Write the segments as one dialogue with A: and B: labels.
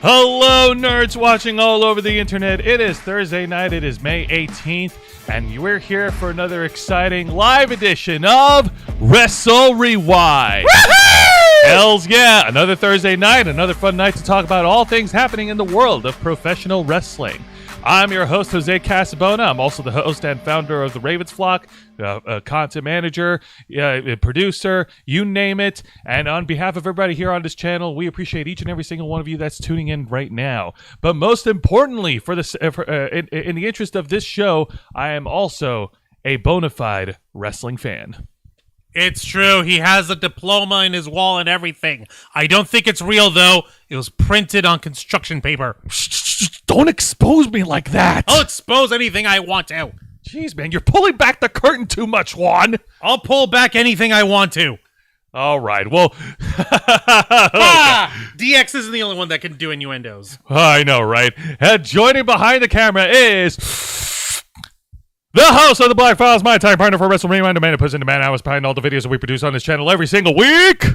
A: Hello, nerds watching all over the internet. It is Thursday night. It is May 18th, and we're here for another exciting live edition of Wrestle Wrewind. Hells yeah, another Thursday night, another fun night to talk about all things happening in the world of professional wrestling. I'm your host, Jose Casabona. I'm also the host and founder of the Ravens Flock, content manager, producer, you name it. And on behalf of everybody here on this channel, we appreciate each and every single one of you that's tuning in right now. But most importantly, in the interest of this show, I am also a bona fide wrestling fan.
B: It's true. He has a diploma in his wall and everything. I don't think it's real, though. It was printed on construction paper.
A: Don't expose me like that.
B: I'll expose anything I want to.
A: Jeez, man, you're pulling back the curtain too much, Juan.
B: I'll pull back anything I want to.
A: All right, well...
B: DX isn't the only one that can do innuendos.
A: I know, right? And joining behind the camera is... the host of the Black Files, my time partner for Wrestle Wrewind, the man who puts in the man hours behind all the videos that we produce on this channel every single week,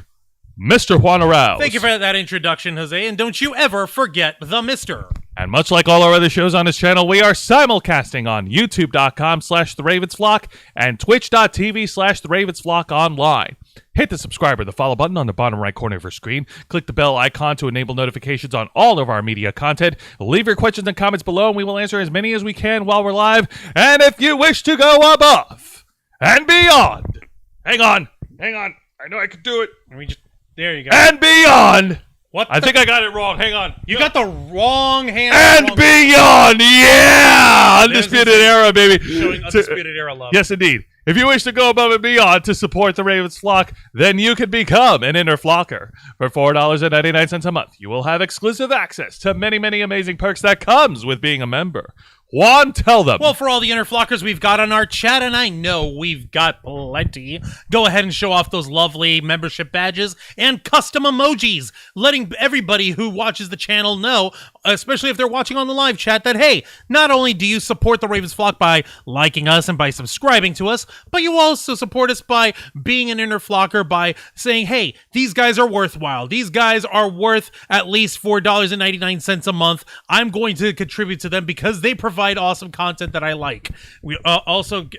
A: Mr. Juan Arouse.
B: Thank you for that introduction, Jose, and don't you ever forget the Mister.
A: And much like all our other shows on this channel, we are simulcasting on youtube.com/theravensflock and twitch.tv/theravensflock online. Hit the subscribe or the follow button on the bottom right corner of your screen. Click the bell icon to enable notifications on all of our media content. Leave your questions and comments below, and we will answer as many as we can while we're live. And if you wish to go above and beyond, hang on, I know I can do it.
B: There you go.
A: And beyond.
B: What?
A: I think I got it wrong. Hang on.
B: You got the wrong hand.
A: And beyond, yeah! Undisputed Era, baby.
B: Showing Undisputed Era love.
A: Yes, indeed. If you wish to go above and beyond to support the Ravens Flock, then you can become an Inner Flocker. For $4.99 a month, you will have exclusive access to many, many amazing perks that comes with being a member. Juan, tell them.
B: Well, for all the Inner Flockers we've got on our chat, and I know we've got plenty, go ahead and show off those lovely membership badges and custom emojis, letting everybody who watches the channel know, especially if they're watching on the live chat, that, hey, not only do you support the Ravens Flock by liking us and by subscribing to us, but you also support us by being an Inner Flocker by saying, hey, these guys are worthwhile. These guys are worth at least $4.99 a month. I'm going to contribute to them because they provide awesome content that I like. We also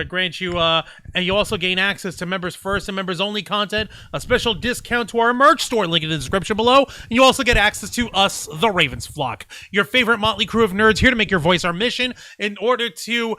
B: grant you, and you also gain access to members first and members only content, a special discount to our merch store, link in the description below, and you also get access to us, the Ravens Flock, your favorite motley crew of nerds here to make your voice our mission in order to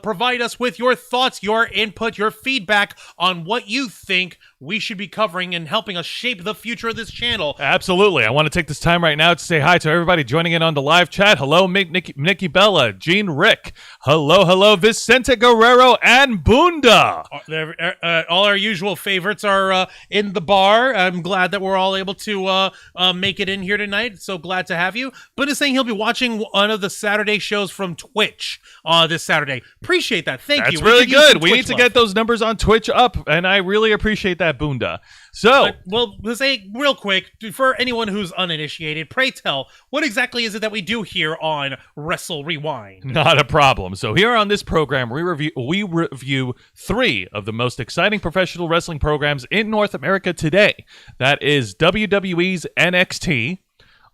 B: provide us with your thoughts, your input, your feedback on what you think we should be covering and helping us shape the future of this channel.
A: Absolutely. I want to take this time right now to say hi to everybody joining in on the live chat. Hello, Nikki Bella, Gene Rick. Hello, Vicente Guerrero and Bunda.
B: All our usual favorites are in the bar. I'm glad that we're all able to make it in here tonight. So glad to have you. Bunda's saying he'll be watching one of the Saturday shows from Twitch this Saturday. Appreciate that. Thank you.
A: That's really good. We need to get those numbers on Twitch up, and I really appreciate that, Bunda. So,
B: well, let's say real quick, for anyone who's uninitiated, pray tell, what exactly is it that we do here on Wrestle Rewind?
A: Not a problem. So here on this program, we review 3 of the most exciting professional wrestling programs in North America today. That is WWE's NXT,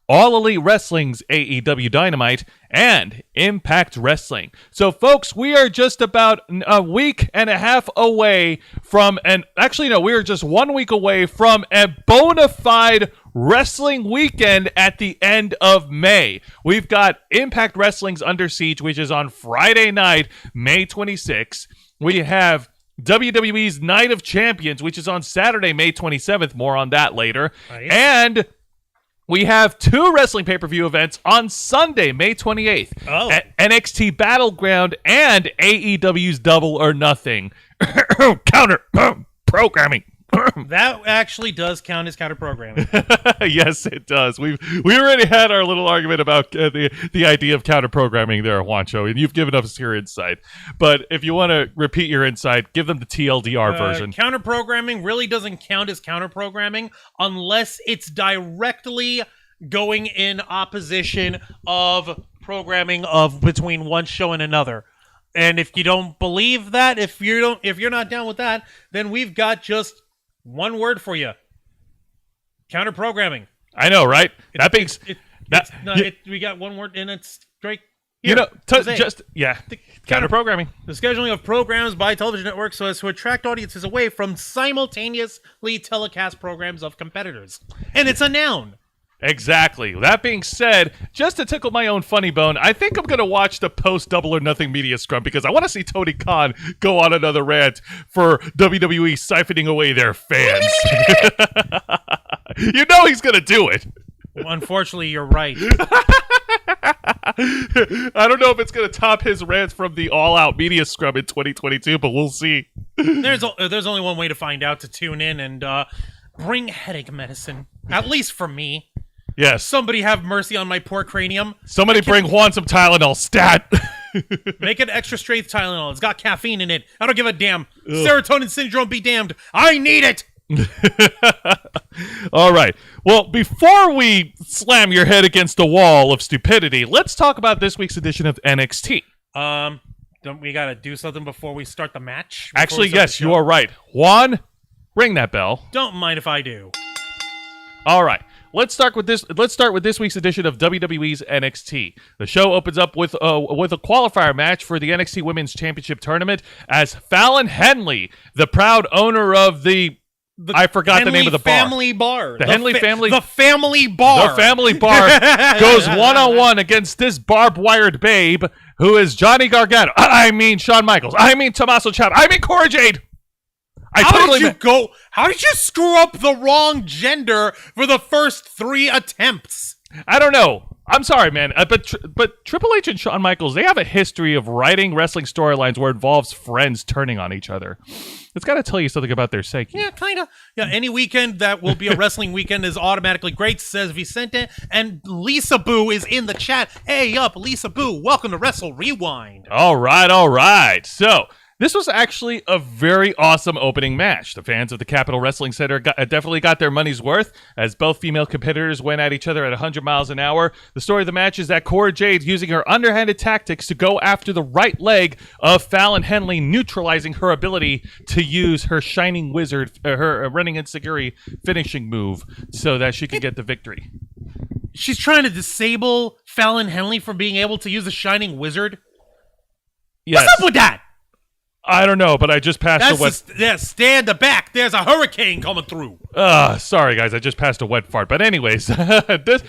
A: All Elite Wrestling's AEW Dynamite, and Impact Wrestling. So, folks, we are just about a week and a half away from we are just 1 week away from a bona fide wrestling weekend at the end of May. We've got Impact Wrestling's Under Siege, which is on Friday night, May 26th. We have WWE's Night of Champions, which is on Saturday, May 27th. More on that later. Nice. And we have 2 wrestling pay-per-view events on Sunday, May 28th.
B: Oh.
A: NXT Battleground and AEW's Double or Nothing. Counter programming.
B: That actually does count as counter programming.
A: Yes, it does. We already had our little argument about the idea of counter programming there, Juancho, and you've given us your insight. But if you want to repeat your insight, give them the TLDR version.
B: Counter programming really doesn't count as counter programming unless it's directly going in opposition of programming of between one show and another. And if you don't believe that, if you're not down with that, then we've got just one word for you. Counter programming.
A: I know, right?
B: We got one word and it's Drake.
A: Counter programming.
B: The scheduling of programs by television networks so as to attract audiences away from simultaneously telecast programs of competitors. And it's a noun.
A: Exactly. That being said, just to tickle my own funny bone, I think I'm going to watch the post Double or Nothing media scrum because I want to see Tony Khan go on another rant for WWE siphoning away their fans. You know he's going to do it.
B: Unfortunately, you're right.
A: I don't know if it's going to top his rants from the all-out media scrum in 2022, but we'll see.
B: There's only one way to find out, to tune in and bring headache medicine, at least for me.
A: Yes.
B: Somebody have mercy on my poor cranium.
A: Somebody bring Juan some Tylenol, stat.
B: Make it extra strength Tylenol. It's got caffeine in it. I don't give a damn. Ugh. Serotonin syndrome be damned. I need it.
A: All right. Well, before we slam your head against the wall of stupidity, let's talk about this week's edition of NXT.
B: Don't we gotta do something before we start the match?
A: Actually, yes, you are right. Juan, ring that bell.
B: Don't mind if I do.
A: All right. Let's start with this week's edition of WWE's NXT. The show opens up with a qualifier match for the NXT Women's Championship Tournament as Fallon Henley, the proud owner of I forgot the name of the bar.
B: Family Bar.
A: The Henley Family.
B: The Family Bar.
A: The Family Bar goes one-on-one against this barbed-wired babe who is Johnny Gargano. I mean Shawn Michaels. I mean Tommaso Ciampa. I mean Cora Jade. How did you screw up the wrong gender for the first 3 attempts? I don't know. I'm sorry, man. But Triple H and Shawn Michaels, they have a history of writing wrestling storylines where it involves friends turning on each other. It's got to tell you something about their psyche.
B: Yeah, kind of. Yeah, any weekend that will be a wrestling weekend is automatically great, says Vicente. And Lisa Boo is in the chat. Hey, up, Lisa Boo. Welcome to Wrestle Rewind.
A: All right. So, this was actually a very awesome opening match. The fans of the Capitol Wrestling Center definitely got their money's worth as both female competitors went at each other at 100 miles an hour. The story of the match is that Cora Jade using her underhanded tactics to go after the right leg of Fallon Henley, neutralizing her ability to use her Shining Wizard, her running ensiguri finishing move so that she could get the victory.
B: She's trying to disable Fallon Henley from being able to use the Shining Wizard?
A: Yes.
B: What's up with that?
A: I don't know, but I just passed a wet...
B: Stand back. There's a hurricane coming through.
A: Sorry, guys. I just passed a wet fart. But anyways, this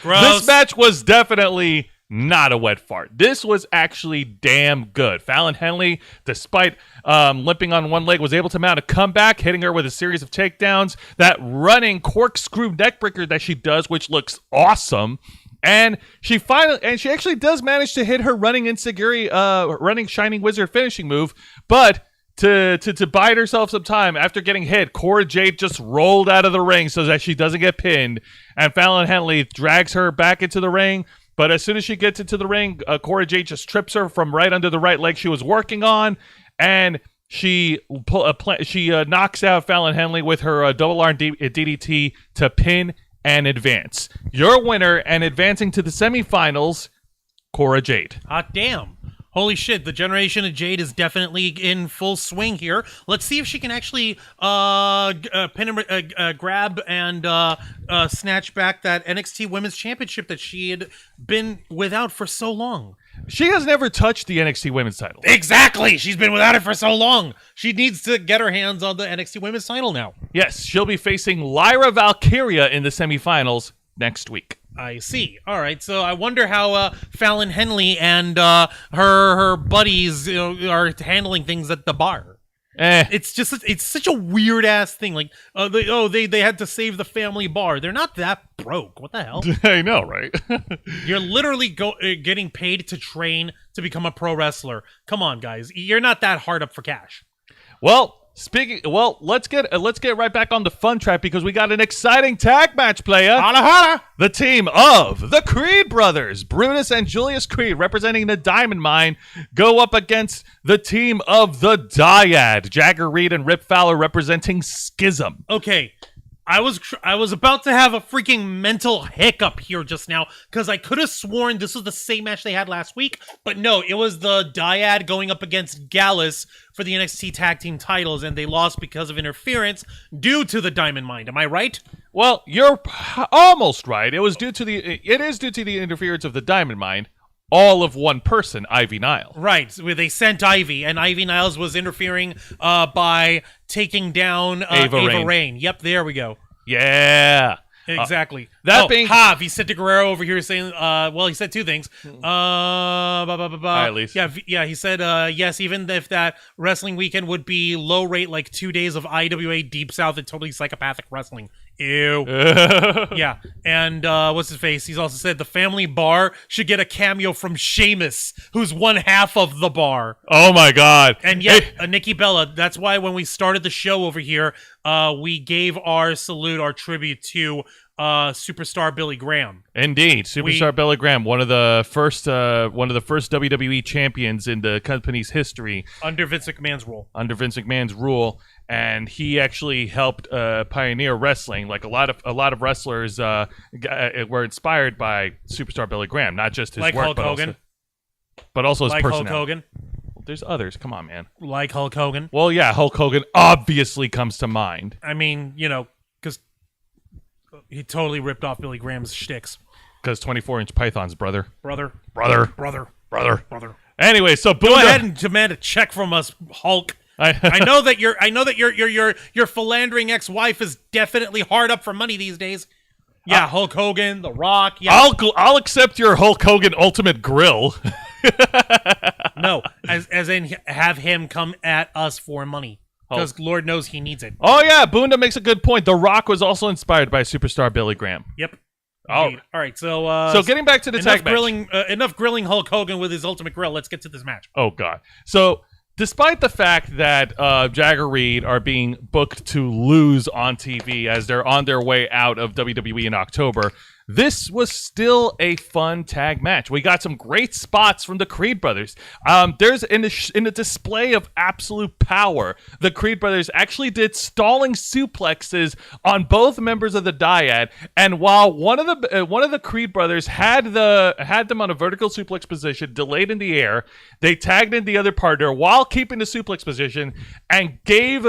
A: match was definitely not a wet fart. This was actually damn good. Fallon Henley, despite limping on one leg, was able to mount a comeback, hitting her with a series of takedowns. That running corkscrew neckbreaker that she does, which looks awesome. And she actually does manage to hit her running ensiguri, running Shining Wizard finishing move, but to bide herself some time after getting hit, Cora Jade just rolled out of the ring so that she doesn't get pinned, and Fallon Henley drags her back into the ring. But as soon as she gets into the ring, Cora Jade just trips her from right under the right leg she was working on, and she knocks out Fallon Henley with her double arm DDT to pin and advance. Your winner and advancing to the semifinals, Cora Jade.
B: Hot damn. Holy shit, the generation of Jade is definitely in full swing here. Let's see if she can actually grab and snatch back that NXT Women's Championship that she had been without for so long.
A: She has never touched the NXT Women's title.
B: Exactly! She's been without it for so long. She needs to get her hands on the NXT Women's title now.
A: Yes, she'll be facing Lyra Valkyria in the semifinals next week.
B: I see. All right, so I wonder how Fallon Henley and her buddies are handling things at the bar. It's such a weird ass thing. Like, they had to save the family bar. They're not that broke. What the hell?
A: I know, right?
B: You're literally getting paid to train to become a pro wrestler. Come on, guys. You're not that hard up for cash.
A: Well, let's get right back on the fun track because we got an exciting tag match, playa.
B: Holla, holla.
A: The team of the Creed brothers, Brutus and Julius Creed, representing the Diamond Mine, go up against the team of the Dyad, Jagger Reed and Rip Fowler, representing Schism.
B: Okay, I was about to have a freaking mental hiccup here just now because I could have sworn this was the same match they had last week, but no, it was the Dyad going up against Gallus for the NXT Tag Team titles, and they lost because of interference due to the Diamond Mine. Am I right?
A: Well, you're almost right. It is due to the interference of the Diamond Mine. All of one person, Ivy Nile.
B: Right. So they sent Ivy, and Ivy Niles was interfering by taking down Ava Rain. Yep, there we go.
A: Yeah.
B: Exactly.
A: Being
B: he said to Guerrero over here saying, well, he said two things.
A: At least.
B: Yeah, he said, yes, even if that wrestling weekend would be low rate, like 2 days of IWA Deep South and totally psychopathic wrestling. Ew. Yeah. And what's his face? He's also said the family bar should get a cameo from Sheamus, who's one half of the bar.
A: Oh my God.
B: And yeah, Nikki Bella. That's why when we started the show over here, we gave our salute, our tribute to superstar Billy Graham.
A: Indeed, superstar Billy Graham, one of the first WWE champions in the company's history
B: under Vince McMahon's rule.
A: And he actually helped pioneer wrestling. Like a lot of wrestlers were inspired by superstar Billy Graham, not just his
B: like
A: work,
B: Hulk Hogan,
A: but also his
B: like
A: personality.
B: Hulk Hogan.
A: There's others. Come on, man.
B: Like Hulk Hogan.
A: Well, yeah, Hulk Hogan obviously comes to mind.
B: I mean, because he totally ripped off Billy Graham's shticks.
A: Because 24-inch pythons, brother.
B: Brother.
A: Anyway, so
B: go ahead and demand a check from us, Hulk. I know that your philandering ex-wife is definitely hard up for money these days. Yeah, Hulk Hogan, The Rock. Yeah,
A: I'll accept your Hulk Hogan Ultimate Grill.
B: No, as in have him come at us for money. Because Lord knows he needs it.
A: Oh yeah, Boonda makes a good point. The Rock was also inspired by superstar Billy Graham.
B: Yep.
A: Oh.
B: All right, so
A: getting back to the tag match.
B: Enough grilling Hulk Hogan with his Ultimate Grill. Let's get to this match.
A: Oh God. So despite the fact that Jagger Reed are being booked to lose on TV as they're on their way out of WWE in October, this was still a fun tag match. We got some great spots from the Creed brothers. There's in a display of absolute power, the Creed brothers actually did stalling suplexes on both members of the Dyad. And while one of the Creed brothers had them on a vertical suplex position, delayed in the air, they tagged in the other partner while keeping the suplex position and gave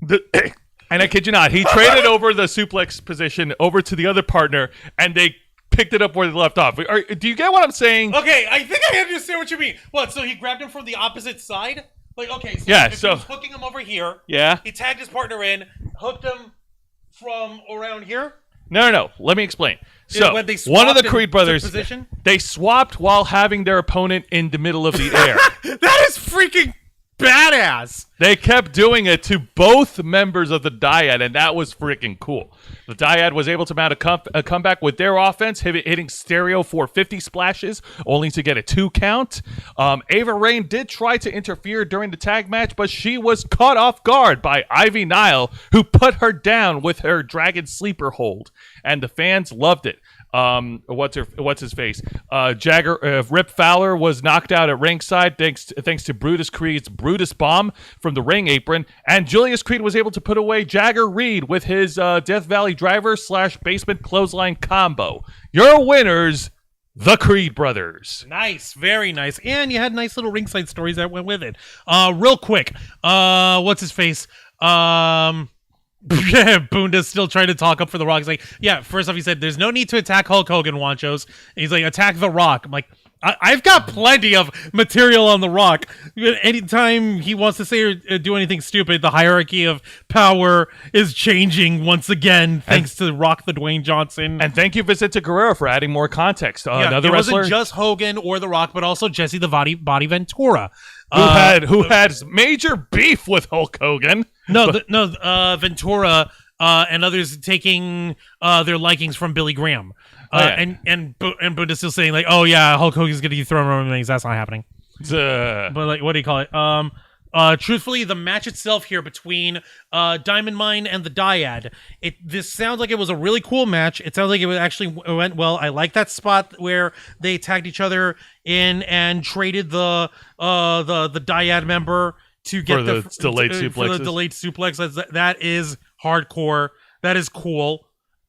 A: the. And I kid you not, he traded over the suplex position over to the other partner, and they picked it up where they left off. Do you get what I'm saying?
B: Okay, I think I understand what you mean. What, so he grabbed him from the opposite side? Like, okay, so,
A: yeah,
B: he was hooking him over here.
A: Yeah.
B: He tagged his partner in, hooked him from around here.
A: No. Let me explain. So,
B: when they
A: one of the Creed brothers,
B: position?
A: They swapped while having their opponent in the middle of the air.
B: That is freaking badass.
A: They kept doing it to both members of the Dyad, and that was freaking cool. The Dyad was able to mount a comeback with their offense, hitting stereo 450 splashes, only to get a 2 count. Ava Rain did try to interfere during the tag match, but she was caught off guard by Ivy Nile, who put her down with her Dragon Sleeper hold, and the fans loved it. What's his face? Rip Fowler was knocked out at ringside thanks to Brutus Creed's Brutus Bomb from the ring apron, and Julius Creed was able to put away Jagger Reed with his Death Valley Driver / basement clothesline combo. Your winners, the Creed brothers.
B: Nice, very nice, and you had nice little ringside stories that went with it. Real quick, what's his face? Boonda's still trying to talk up for The Rock. He's like, yeah, first off, he said, there's no need to attack Hulk Hogan, Wanchos. And he's like, attack The Rock. I'm like, I've got plenty of material on The Rock. Anytime he wants to say or do anything stupid, the hierarchy of power is changing once again, thanks to Rock the Dwayne Johnson.
A: And thank you, Vicente Guerrero, for adding more context. Another
B: it
A: wrestler.
B: Wasn't just Hogan or The Rock, but also Jesse the Body Ventura.
A: Who had major beef with Hulk Hogan.
B: Ventura and others taking their likings from Billy Graham. And Buddha's still saying like, oh yeah, Hulk Hogan's gonna be thrown around things. That's not happening. But like, what do you call it? Truthfully, the match itself here between Diamond Mine and the Dyad, this sounds like it was a really cool match. It sounds like it went well. I like that spot where they tagged each other in and traded the Dyad member to get
A: the delayed suplex.
B: That is hardcore. That is cool.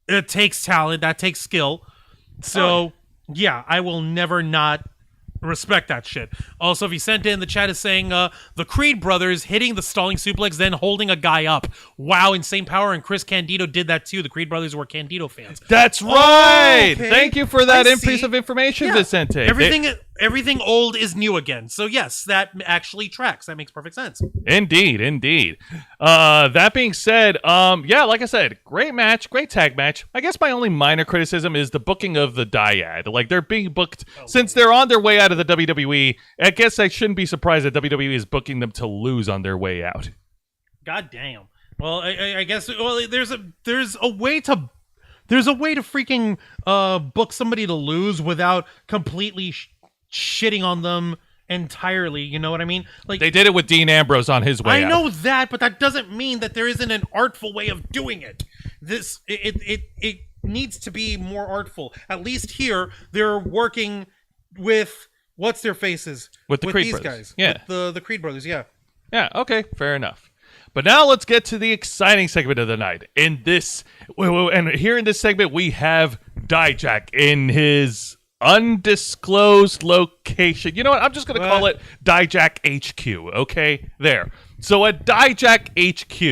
B: It takes talent. That takes skill. So, yeah, I will never not respect that shit. Also, if you sent in the chat is saying the Creed brothers hitting the stalling suplex, then holding a guy up. Wow, Insane Power and Chris Candido did that too. The Creed brothers were Candido fans.
A: That's right.
B: Okay.
A: Thank you for that piece of information, Vicente.
B: Everything old is new again. So yes, that actually tracks. That makes perfect sense.
A: Indeed. That being said, like I said, great match, great tag match. I guess my only minor criticism is the booking of the dyad. Like, they're being booked since they're on their way out of the WWE. I guess I shouldn't be surprised that WWE is booking them to lose on their way out.
B: God damn. Well, I guess there's a way to freaking book somebody to lose without completely shitting on them entirely. You know what I mean? Like,
A: they did it with Dean Ambrose on his way out.
B: I know that, but that doesn't mean that there isn't an artful way of doing it. It needs to be more artful. At least here, they're working with what's their faces
A: with the Creed
B: these
A: brothers.
B: guys.
A: Yeah,
B: with the Creed brothers. Yeah.
A: Yeah. Okay. Fair enough. But now let's get to the exciting segment of the night. And here in this segment, we have Dijak in his undisclosed location. You know what? I'm just going to call it Dijak HQ. Okay, there. So at Dijak HQ,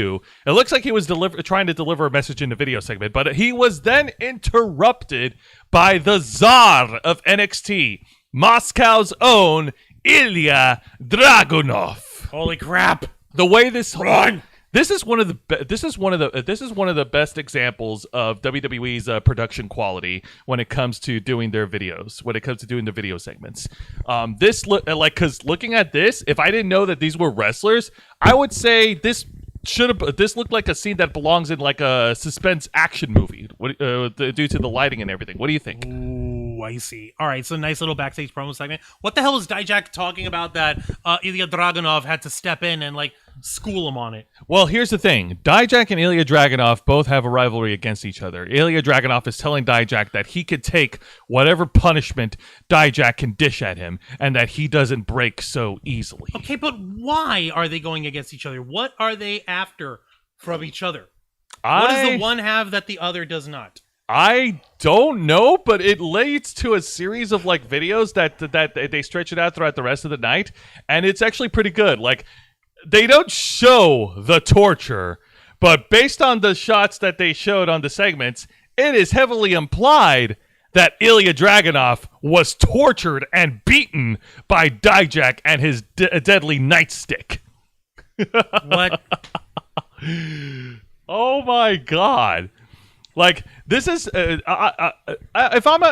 A: it looks like he was trying to deliver a message in the video segment, but he was then interrupted by the Tsar of NXT, Moscow's own Ilya Dragunov.
B: Holy crap!
A: The way this is one of the best examples of WWE's production quality when it comes to doing their videos, when it comes to doing the video segments. Because looking at this, if I didn't know that these were wrestlers, I would say this looked like a scene that belongs in like a suspense action movie due to the lighting and everything. What do you think?
B: Ooh, I see. All right, so nice little backstage promo segment. What the hell is Dijak talking about that Ilya Dragunov had to step in and like school him on it?
A: Well, here's the thing. Dijak and Ilya Dragunov both have a rivalry against each other. Ilya Dragunov is telling Dijak that he could take whatever punishment Dijak can dish at him and that he doesn't break so easily.
B: Okay, but why are they going against each other? What are they after from each other? What does the one have that the other does not?
A: I don't know, but it leads to a series of like videos that they stretch it out throughout the rest of the night, and it's actually pretty good. Like, they don't show the torture, but based on the shots that they showed on the segments, it is heavily implied that Ilya Dragunov was tortured and beaten by Dijak and his deadly nightstick.
B: What?
A: Oh my god. Like, this is if I'm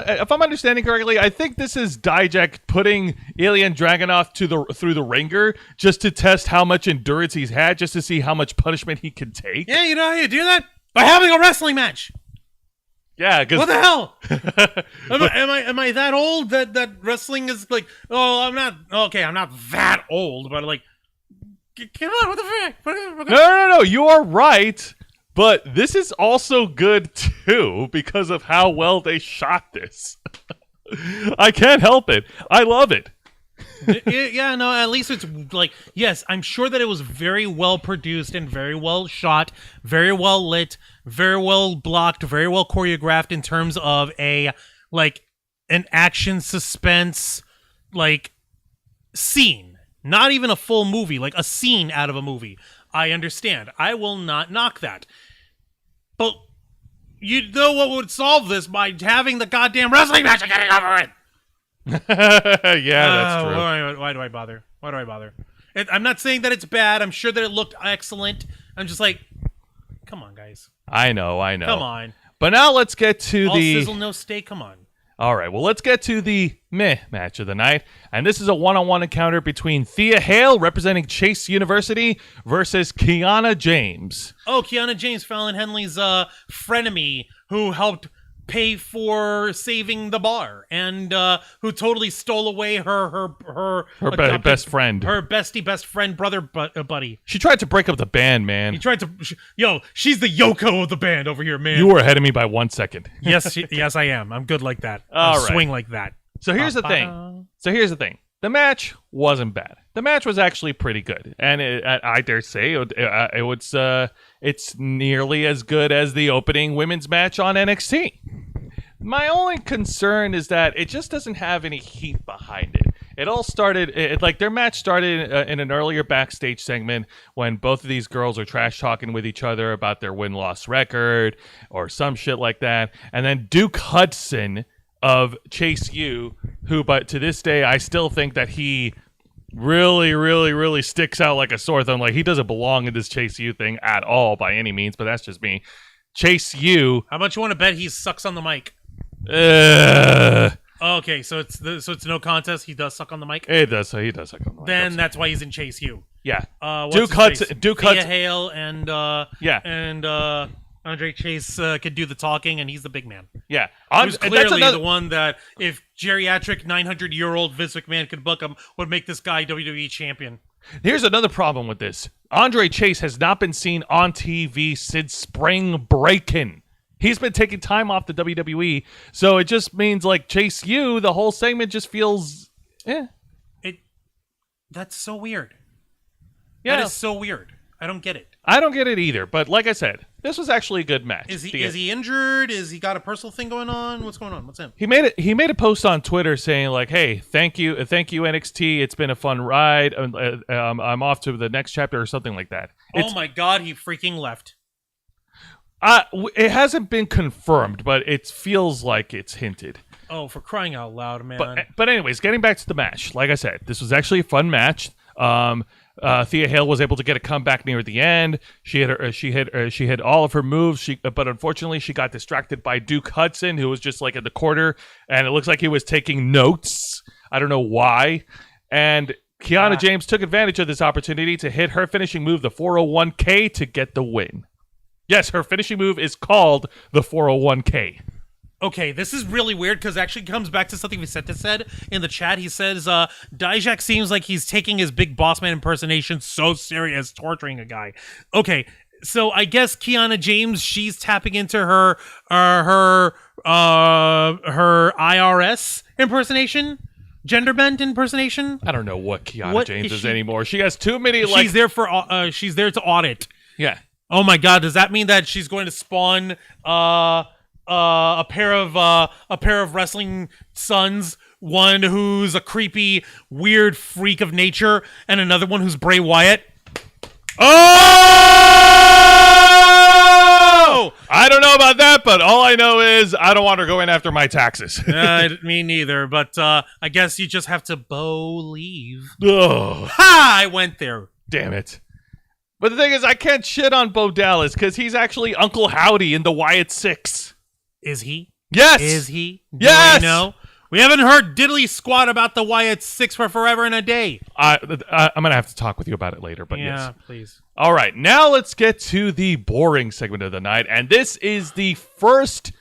A: understanding correctly, I think this is Dijak putting Ilya Dragunov through the ringer just to test how much endurance he's had, just to see how much punishment he can take.
B: Yeah, you know how you do that? By having a wrestling match.
A: Yeah,
B: what the hell? am I that old that wrestling is like? Oh, I'm not that old, but like, come on, what the frick?
A: No, you are right. But this is also good, too, because of how well they shot this. I can't help it. I love it.
B: Yeah, no, at least it's like, yes, I'm sure that it was very well produced and very well shot, very well lit, very well blocked, very well choreographed in terms of an action suspense, like, scene. Not even a full movie, like a scene out of a movie. I understand. I will not knock that. But you know what would solve this by having the goddamn wrestling match and getting over it.
A: Yeah, that's true.
B: Why do I bother? I'm not saying that it's bad. I'm sure that it looked excellent. I'm just like, come on, guys.
A: I know.
B: Come on.
A: But now let's get to
B: All sizzle, no steak. Come on.
A: All right, well, let's get to the meh match of the night. And this is a one-on-one encounter between Thea Hale, representing Chase University, versus Kiana James.
B: Oh, Kiana James, Fallon Henley's frenemy, who helped pay for saving the bar, and who totally stole away her
A: best friend,
B: her best friend, brother, buddy.
A: She tried to break up the band, man.
B: She's the Yoko of the band over here, man.
A: You were ahead of me by 1 second.
B: Yes, I am. I'm good like that.
A: All right.
B: Swing like that.
A: So here's the thing. the match wasn't bad. The match was actually pretty good, and I dare say it's nearly as good as the opening women's match on NXT. My only concern is that it just doesn't have any heat behind it. It all started, like their match started in an earlier backstage segment when both of these girls are trash talking with each other about their win-loss record or some shit like that. And then Duke Hudson of Chase U, who, but to this day, I still think that he really sticks out like a sore thumb. Like, he doesn't belong in this Chase U thing at all by any means, but that's just me. Chase U.
B: How much you want to bet he sucks on the mic? Okay, so it's no contest. He does suck on the mic.
A: It does. So he does suck on the mic.
B: Then that's why he's in Chase U.
A: Yeah.
B: Duke Hudson.
A: Hudson.
B: Hale and Andre Chase could do the talking, and he's the big man.
A: Yeah.
B: Who's clearly the one that, if geriatric 900-year-old Vince McMahon could book him, would make this guy WWE champion.
A: Here's another problem with this. Andre Chase has not been seen on TV since Spring Breakin'. He's been taking time off the WWE, so it just means, like, Chase U, the whole segment just feels,
B: That's so weird.
A: Yeah.
B: That is so weird. I don't get it.
A: I don't get it either, but like I said, this was actually a good match.
B: Is he injured? Is he got a personal thing going on? What's going on? What's him?
A: He made a post on Twitter saying, like, "Hey, thank you NXT. It's been a fun ride. I'm off to the next chapter," or something like that.
B: Oh my God, he freaking left.
A: It hasn't been confirmed, but it feels like it's hinted.
B: Oh, for crying out loud, man!
A: But anyways, getting back to the match, like I said, this was actually a fun match. Thea Hale was able to get a comeback near the end. She had all of her moves. But unfortunately, she got distracted by Duke Hudson, who was just like in the corner, and it looks like he was taking notes. I don't know why. And Kiana James took advantage of this opportunity to hit her finishing move, the 401k, to get the win. Yes, her finishing move is called the 401k.
B: Okay, this is really weird because it actually comes back to something Vicente said in the chat. He says, Dijak seems like he's taking his big boss man impersonation so serious, torturing a guy. Okay, so I guess Kiana James, she's tapping into her IRS impersonation? Gender bent impersonation?
A: I don't know what Kiana James is anymore. She has too many, like...
B: She's there to audit.
A: Yeah.
B: Oh my God, does that mean that she's going to spawn a pair of wrestling sons, one who's a creepy, weird freak of nature, and another one who's Bray Wyatt? Oh!
A: I don't know about that, but all I know is I don't want her going after my taxes.
B: Me neither, but I guess you just have to believe.
A: Ugh.
B: Ha! I went there.
A: Damn it. But the thing is, I can't shit on Bo Dallas because he's actually Uncle Howdy in the Wyatt Six.
B: Is he?
A: Yes.
B: Is he?
A: Yes.
B: No. We haven't heard diddly squat about the Wyatt Six for forever and a day.
A: I'm gonna have to talk with you about it later, but
B: yeah,
A: yes.
B: Please.
A: All right, now let's get to the boring segment of the night, and this is the first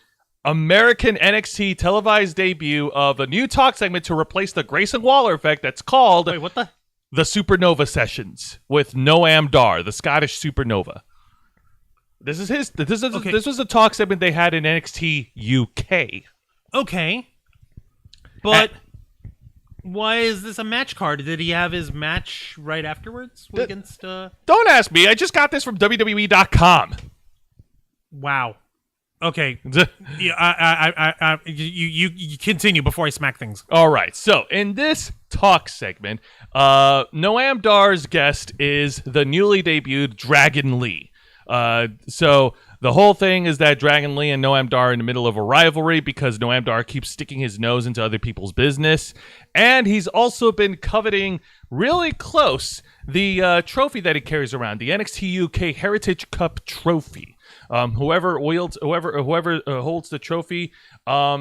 A: American NXT televised debut of a new talk segment to replace the Grayson Waller effect. That's called.
B: Wait, what the?
A: The Supernova Sessions with Noam Dar, the Scottish Supernova. This was a talk segment they had in NXT UK.
B: Okay. But why is this a match card? Did he have his match right afterwards against
A: Don't ask me. I just got this from WWE.com.
B: Wow. Okay. Yeah, you continue before I smack things.
A: All right. So in this talk segment, Noam Dar's guest is the newly debuted Dragon Lee. So the whole thing is that Dragon Lee and Noam Dar are in the middle of a rivalry because Noam Dar keeps sticking his nose into other people's business, and he's also been coveting really close the trophy that he carries around, the NXT UK Heritage Cup trophy. Whoever holds the trophy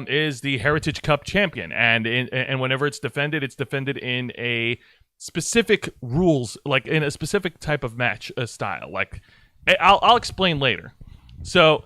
A: is the Heritage Cup champion, and whenever it's defended in a specific rules, like in a specific type of match style. Like I'll explain later. So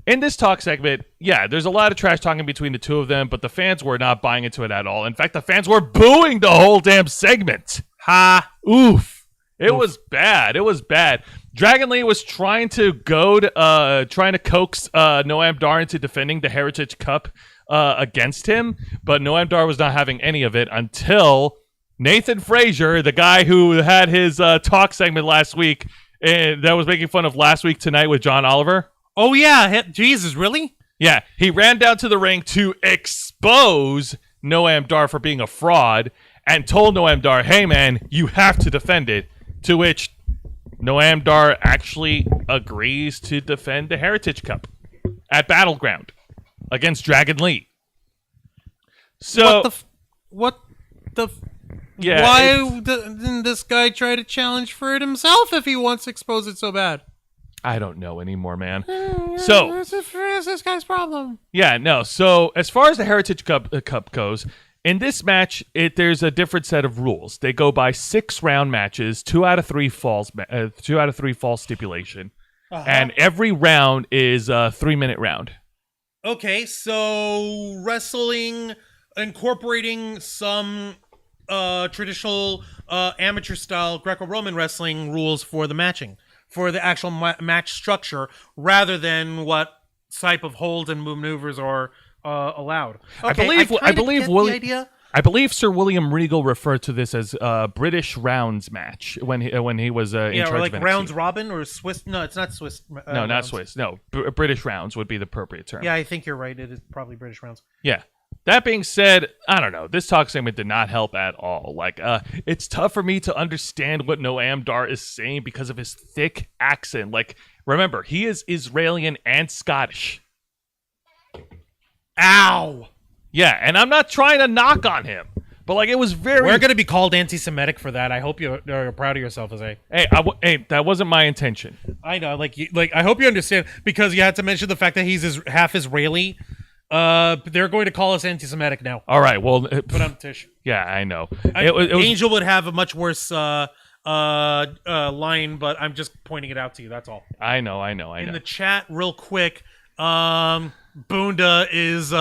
A: in this talk segment, yeah, there's a lot of trash talking between the two of them, but the fans were not buying into it at all. In fact, the fans were booing the whole damn segment.
B: Ha!
A: Oof! It was bad. It was bad. Dragon Lee was trying to coax Noam Dar into defending the Heritage Cup against him, but Noam Dar was not having any of it until Nathan Frazier, the guy who had his talk segment last week and that was making fun of Last Week Tonight with John Oliver.
B: Oh, yeah. Jesus, really?
A: Yeah, he ran down to the ring to expose Noam Dar for being a fraud and told Noam Dar, hey, man, you have to defend it. To which Noam Dar actually agrees to defend the Heritage Cup at Battleground against Dragon Lee. So, yeah,
B: why didn't this guy try to challenge for it himself if he wants to expose it so bad?
A: I don't know anymore, man. So,
B: what's this guy's problem?
A: Yeah, no. So, as far as the Heritage Cup goes, in this match, there's a different set of rules. They go by 6-round matches, 2 out of 3 falls, 2 out of 3 fall stipulation, and every round is a 3-minute round.
B: Okay, so wrestling incorporating some traditional amateur-style Greco-Roman wrestling rules for the matching. For the actual match structure, rather than what type of holds and maneuvers are allowed. Okay,
A: I believe Sir William Regal referred to this as British rounds match when he was in charge
B: or like
A: of NXT.
B: rounds robin or Swiss. No, it's not Swiss.
A: No, not
B: rounds.
A: Swiss. No, British rounds would be the appropriate term.
B: Yeah, I think you're right. It is probably British rounds.
A: Yeah. That being said, I don't know. This talk segment did not help at all. Like, it's tough for me to understand what Noam Dar is saying because of his thick accent. Like, remember, he is Israeli and Scottish.
B: Ow!
A: Yeah, and I'm not trying to knock on him, but like, it was very.
B: We're gonna be called anti-Semitic for that. I hope you're proud of yourself, Jose.
A: Hey, that wasn't my intention.
B: I know, I hope you understand because you had to mention the fact that he's half Israeli. They're going to call us anti-Semitic now.
A: All right, well,
B: but I'm Tish.
A: Yeah, I know.
B: Angel would have a much worse line, but I'm just pointing it out to you. That's all.
A: I know.
B: In the chat, real quick, Boonda is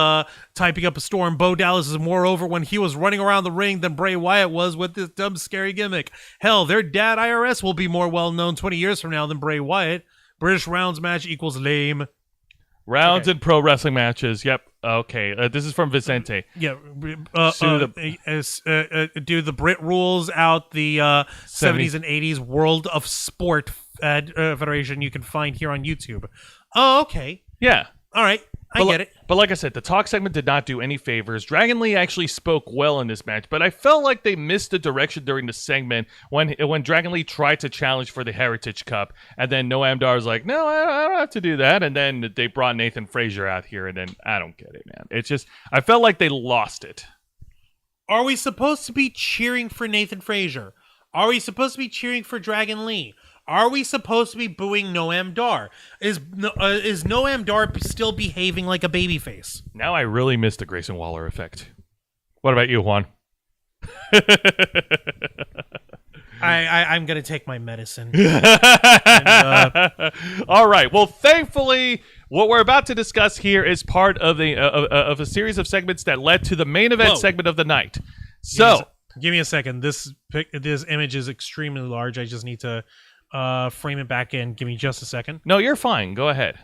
B: typing up a storm. Bo Dallas is moreover when he was running around the ring than Bray Wyatt was with this dumb, scary gimmick. Hell, their dad IRS will be more well-known 20 years from now than Bray Wyatt. British rounds match equals lame.
A: Rounds in pro wrestling matches. Yep. Okay. This is from Vicente.
B: Yeah. Do the Brit rules out the 70s and 80s World of Sport Federation you can find here on YouTube. Oh, okay.
A: Yeah.
B: All right. I get it.
A: But like I said, the talk segment did not do any favors. Dragon Lee actually spoke well in this match, but I felt like they missed the direction during the segment when Dragon Lee tried to challenge for the Heritage Cup, and then Noam Dar was like, no, I don't have to do that, and then they brought Nathan Frazier out here, and then I don't get it, man. It's just, I felt like they lost it.
B: Are we supposed to be cheering for Nathan Frazier? Are we supposed to be cheering for Dragon Lee? Are we supposed to be booing Noam Dar? Is Noam Dar still behaving like a babyface?
A: Now I really miss the Grayson Waller effect. What about you, Juan?
B: I'm going to take my medicine.
A: All right. Well, thankfully, what we're about to discuss here is part of of a series of segments that led to the main event segment of the night. So,
B: give me a second. This image is extremely large. I just need to frame it back in. Give me just a second.
A: No, you're fine. Go ahead.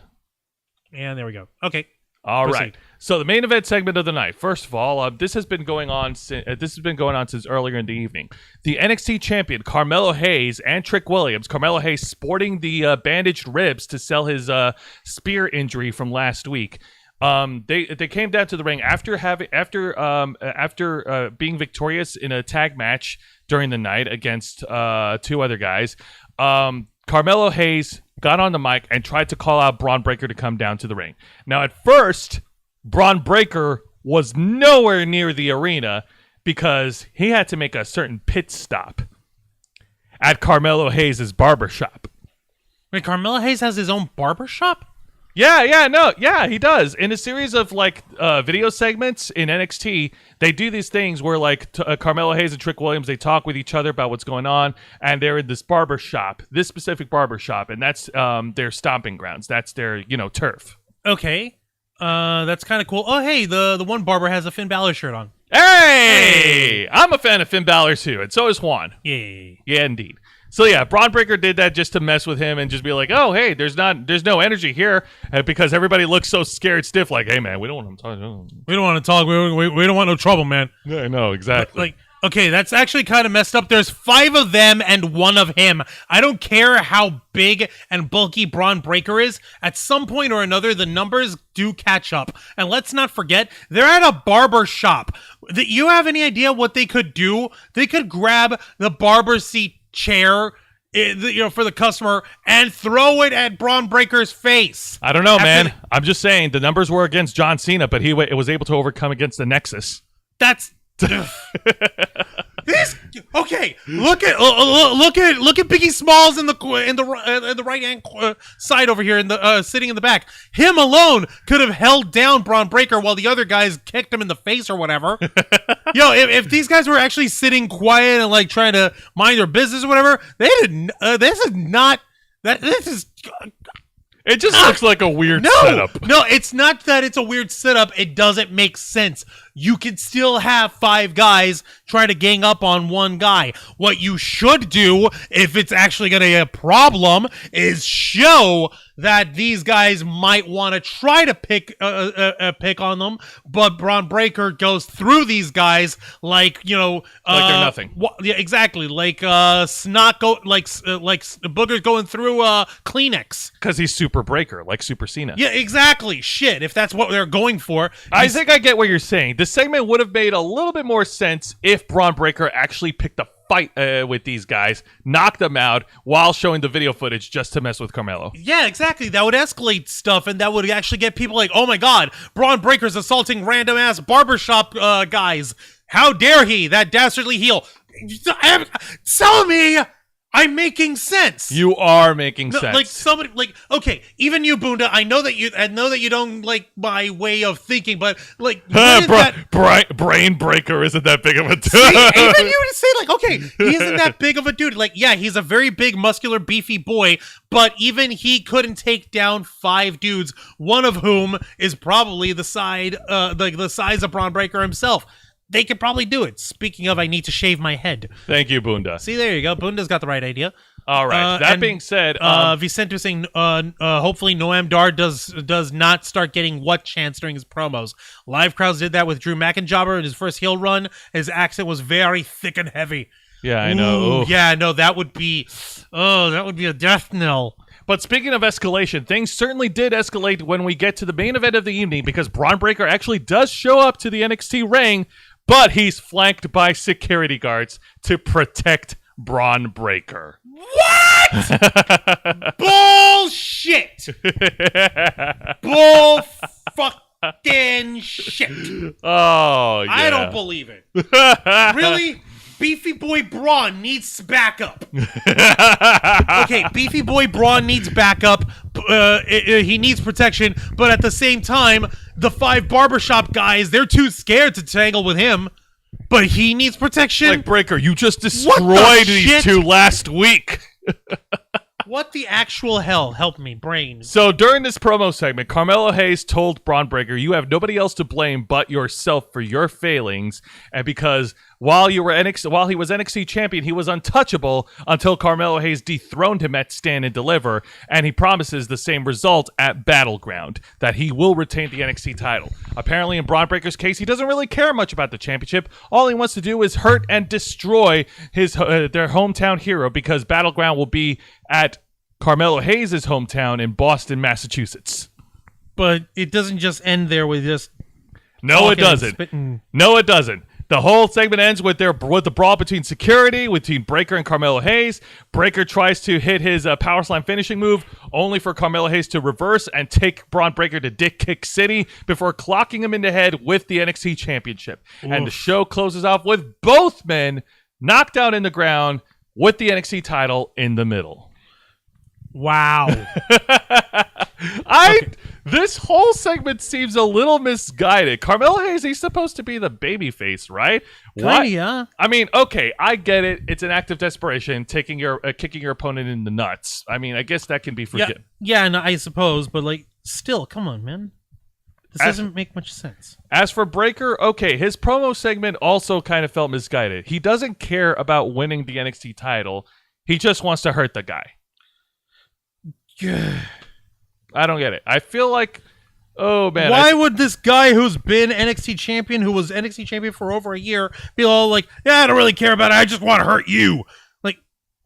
B: And there we go. Okay.
A: All right. So the main event segment of the night. First of all, this has been going on. This has been going on since earlier in the evening. The NXT champion Carmelo Hayes and Trick Williams. Carmelo Hayes sporting the bandaged ribs to sell his spear injury from last week. They came down to the ring after being victorious in a tag match during the night against 2 other guys. Carmelo Hayes got on the mic and tried to call out Braun Breaker to come down to the ring. Now, at first, Braun Breaker was nowhere near the arena because he had to make a certain pit stop at Carmelo Hayes' barbershop.
B: Wait, Carmelo Hayes has his own barbershop?
A: Yeah, he does. In a series of video segments in NXT, they do these things where Carmelo Hayes and Trick Williams, they talk with each other about what's going on, and they're in this this specific barber shop, and that's their stomping grounds. That's their turf.
B: Okay, that's kind of cool. Oh, hey, the one barber has a Finn Balor shirt on.
A: Hey, I'm a fan of Finn Balor too, and so is Juan.
B: Yay.
A: Yeah, indeed. So yeah, Braun Breaker did that just to mess with him and just be like, oh, hey, there's no energy here because everybody looks so scared stiff. Like, hey, man, we don't want to talk.
B: We don't want to talk. We don't want no trouble, man.
A: Yeah, I know, exactly.
B: Okay, that's actually kind of messed up. There's 5 of them and 1 of him. I don't care how big and bulky Braun Breaker is. At some point or another, the numbers do catch up. And let's not forget, they're at a barber shop. You have any idea what they could do? They could grab the barber seat chair, for the customer and throw it at Braun Breaker's face.
A: I don't know, man. I'm just saying the numbers were against John Cena, but he was able to overcome against the Nexus.
B: That's this. Okay, look at Biggie Smalls in the right hand side over here, in the sitting in the back. Him alone could have held down Braun Breaker while the other guys kicked him in the face or whatever. If these guys were actually sitting quiet and like trying to mind their business or whatever, they didn't. This is not that. This is.
A: It just looks like a weird setup.
B: No, it's not that it's a weird setup. It doesn't make sense. You can still have 5 guys try to gang up on one guy. What you should do, if it's actually going to be a problem, is show that these guys might want to try to pick on them, but Braun Breaker goes through these guys like they're
A: nothing.
B: Yeah, exactly. Like boogers going through Kleenex.
A: Because he's Super Breaker, like Super Cena.
B: Yeah, exactly. Shit, if that's what they're going for.
A: I think I get what you're saying. The segment would have made a little bit more sense if Braun Breaker actually picked a fight with these guys, knocked them out while showing the video footage just to mess with Carmelo.
B: Yeah, exactly. That would escalate stuff, and that would actually get people like, oh my god, Braun Breaker's assaulting random-ass barbershop guys. How dare he, that dastardly heel. Tell me I'm making sense.
A: You are making sense.
B: Like somebody, okay, even you, Bunda. I know that you don't like my way of thinking, but like,
A: Brain Breaker isn't that big of a dude.
B: See, even you would say like, okay, he isn't that big of a dude. Like, yeah, he's a very big, muscular, beefy boy, but even he couldn't take down 5 dudes, one of whom is probably the size of Braun Breaker himself. They could probably do it. Speaking of, I need to shave my head.
A: Thank you, Bunda.
B: See, there you go. Bunda's got the right idea.
A: All right. That being said,
B: Vicente was saying, hopefully Noam Dar does not start getting what chance during his promos. Live crowds did that with Drew McIntyre in his first heel run. His accent was very thick and heavy.
A: Yeah, I know.
B: Ooh, yeah, no, that would be a death knell.
A: But speaking of escalation, things certainly did escalate when we get to the main event of the evening, because Braun Breaker actually does show up to the NXT ring, but he's flanked by security guards to protect Braun Breaker.
B: What? Bullshit! Bull fucking shit!
A: Oh, yeah.
B: I don't believe it. Really? Beefy Boy Braun needs backup. Okay, Beefy Boy Braun needs backup. He needs protection, but at the same time, the 5 barbershop guys, they're too scared to tangle with him. But he needs protection.
A: Like, Breaker, you just destroyed these 2 last week.
B: What the actual hell? Help me, brain.
A: So during this promo segment, Carmelo Hayes told Braun Breaker, you have nobody else to blame but yourself for your failings, and because while he was NXT champion, he was untouchable until Carmelo Hayes dethroned him at Stand and Deliver, and he promises the same result at Battleground, that he will retain the NXT title. Apparently, in Braun Breaker's case, he doesn't really care much about the championship. All he wants to do is hurt and destroy their hometown hero, because Battleground will be at Carmelo Hayes' hometown in Boston, Massachusetts.
B: But it doesn't just end there with just...
A: No, it doesn't. No, it doesn't. The whole segment ends with the brawl between Breaker and Carmelo Hayes. Breaker tries to hit his power slam finishing move, only for Carmelo Hayes to reverse and take Braun Breaker to Dick Kick City before clocking him in the head with the NXT Championship. Oof. And the show closes off with both men knocked down in the ground with the NXT title in the middle.
B: Wow.
A: This whole segment seems a little misguided. Carmelo Hayes, he's supposed to be the babyface, right?
B: Kinda, yeah.
A: I mean, okay, I get it. It's an act of desperation, kicking your opponent in the nuts. I mean, I guess that can be forgiven.
B: Yeah, no, I suppose, but like, still, come on, man. This doesn't make much sense.
A: As for Breaker, okay, his promo segment also kind of felt misguided. He doesn't care about winning the NXT title. He just wants to hurt the guy. I don't get it. I feel like Oh man,
B: Why would this guy who's been NXT champion, who was NXT champion for over a year, be all like, "Yeah, I don't really care about it. I just want to hurt you." Like,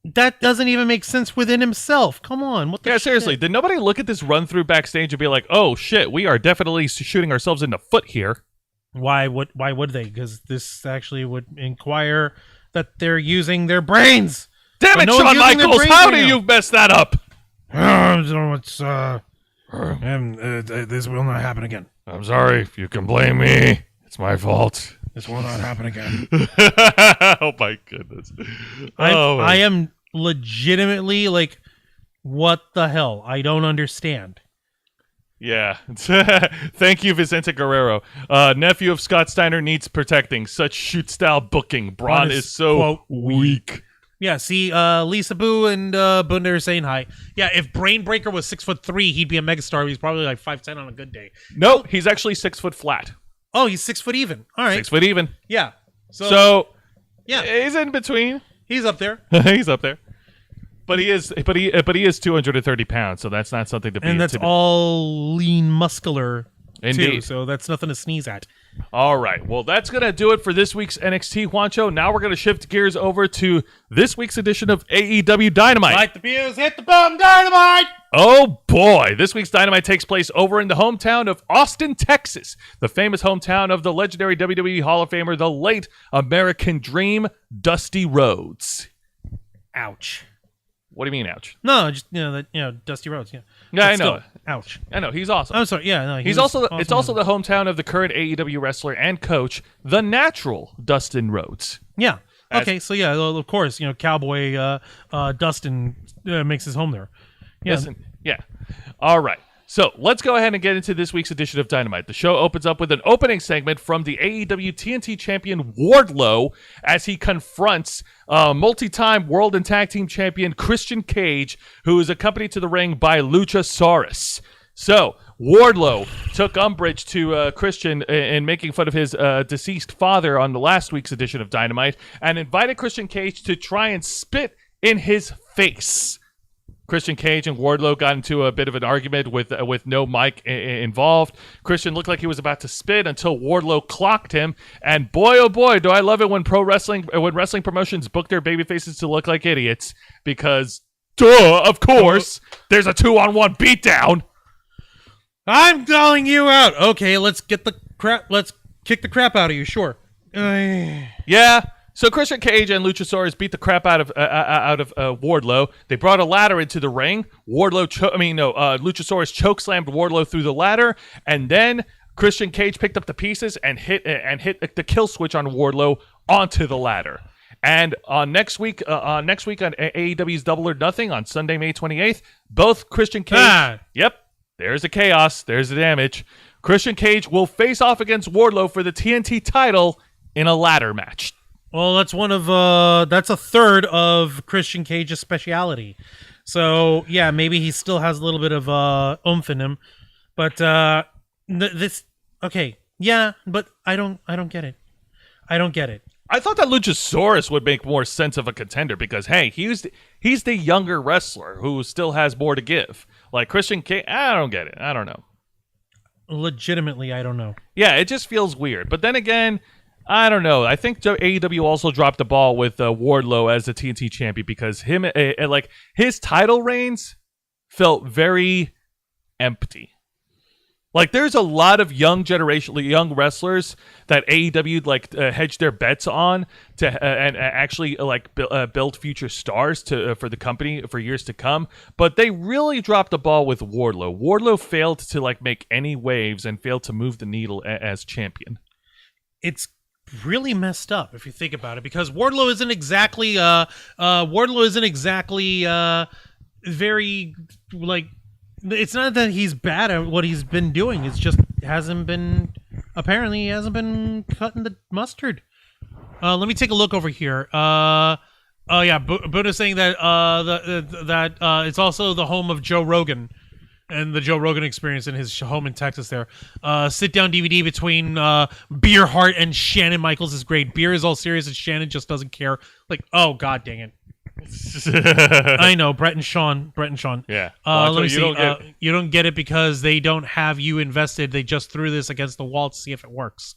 B: that doesn't even make sense within himself. Come on, what the shit?
A: Seriously, did nobody look at this run through backstage and be like, "Oh shit, we are definitely shooting ourselves in the foot here"?
B: Why would they? Because this actually would inquire that they're using their brains.
A: Damn
B: But
A: it,
B: no one's
A: Shawn
B: using their
A: Michaels!
B: brains
A: How
B: right
A: do
B: now.
A: you mess that up?
B: This will not happen again.
A: I'm sorry if you can blame me. It's my fault.
B: This will not happen again.
A: Oh my goodness.
B: I am legitimately like, what the hell? I don't understand.
A: Yeah. Thank you, Vicente Guerrero. Nephew of Scott Steiner needs protecting. Such shoot-style booking. Braun is so
B: quote,
A: weak.
B: Yeah, see, Lisa Boo and Bunda are saying hi. Yeah, if Brainbreaker was 6'3", he'd be a megastar. He's probably like 5'10" on a good day.
A: No, he's actually 6 foot flat.
B: Oh, he's 6 foot even. All right.
A: 6 foot even.
B: Yeah.
A: So
B: yeah,
A: he's in between.
B: he's up there.
A: He's up there. But he is 230 pounds, so that's not something to be
B: And that's
A: intimidated.
B: all lean, muscular,
A: Indeed.
B: too. So that's nothing to sneeze at.
A: All right. Well, that's going to do it for this week's NXT, Juancho. Now we're going to shift gears over to this week's edition of AEW Dynamite.
B: Light the fuse, hit the boom, Dynamite!
A: Oh, boy. This week's Dynamite takes place over in the hometown of Austin, Texas, the famous hometown of the legendary WWE Hall of Famer, the late American Dream, Dusty Rhodes.
B: Ouch.
A: What do you mean, ouch?
B: No, just, Dusty Rhodes, yeah.
A: Yeah,
B: But
A: I know.
B: still, ouch.
A: I know. He's awesome.
B: I'm sorry, yeah, no.
A: He's also it's also the hometown of the current AEW wrestler and coach, the natural Dustin Rhodes.
B: Yeah.
A: As-
B: Okay, so yeah, well, of course, Cowboy Dustin makes his home there. Yeah.
A: Listen, yeah. All right. So let's go ahead and get into this week's edition of Dynamite. The show opens up with an opening segment from the AEW TNT champion Wardlow as he confronts multi-time world and tag team champion Christian Cage, who is accompanied to the ring by Luchasaurus. So Wardlow took umbrage to Christian in making fun of his deceased father on the last week's edition of Dynamite and invited Christian Cage to try and spit in his face. Christian Cage and Wardlow got into a bit of an argument with no mic involved. Christian looked like he was about to spit until Wardlow clocked him. And boy, oh boy, do I love it when wrestling promotions book their babyfaces to look like idiots. Because, duh, of course, there's a 2-on-1 beatdown.
B: I'm calling you out. Okay, let's kick the crap out of you, sure.
A: Yeah. So Christian Cage and Luchasaurus beat the crap out of Wardlow. They brought a ladder into the ring. Luchasaurus chokeslammed Wardlow through the ladder, and then Christian Cage picked up the pieces and hit the kill switch on Wardlow onto the ladder. And next week on AEW's Double or Nothing on Sunday, May 28th, both Christian Cage. Yep, there's the chaos. There's the damage. Christian Cage will face off against Wardlow for the TNT title in a ladder match.
B: Well, that's that's a third of Christian Cage's speciality. So yeah, maybe he still has a little bit of oomph in him, but okay, yeah, but I don't get it. I don't get it.
A: I thought that Luchasaurus would make more sense of a contender because hey, he's the younger wrestler who still has more to give. Like Christian Cage, I don't get it. I don't know.
B: Legitimately, I don't know.
A: Yeah, it just feels weird. But then again, I don't know. I think AEW also dropped the ball with Wardlow as the TNT champion because his title reigns felt very empty. Like there's a lot of young wrestlers that AEW hedged their bets on to and actually build future stars for the company for years to come. But they really dropped the ball with Wardlow. Wardlow failed to make any waves and failed to move the needle as champion.
B: It's really messed up if you think about it because Wardlow isn't exactly very it's not that he's bad at what he's been doing, it's just he hasn't been cutting the mustard. Let me take a look over here. Buddha's saying that it's also the home of Joe Rogan and the Joe Rogan Experience in his home in Texas there. Sit-down DVD between Beer Hart and Shannon Michaels is great. Beer is all serious and Shannon just doesn't care. Oh, God dang it. I know, Brett and Sean.
A: Yeah.
B: Let me see. You don't get it because they don't have you invested. They just threw this against the wall to see if it works.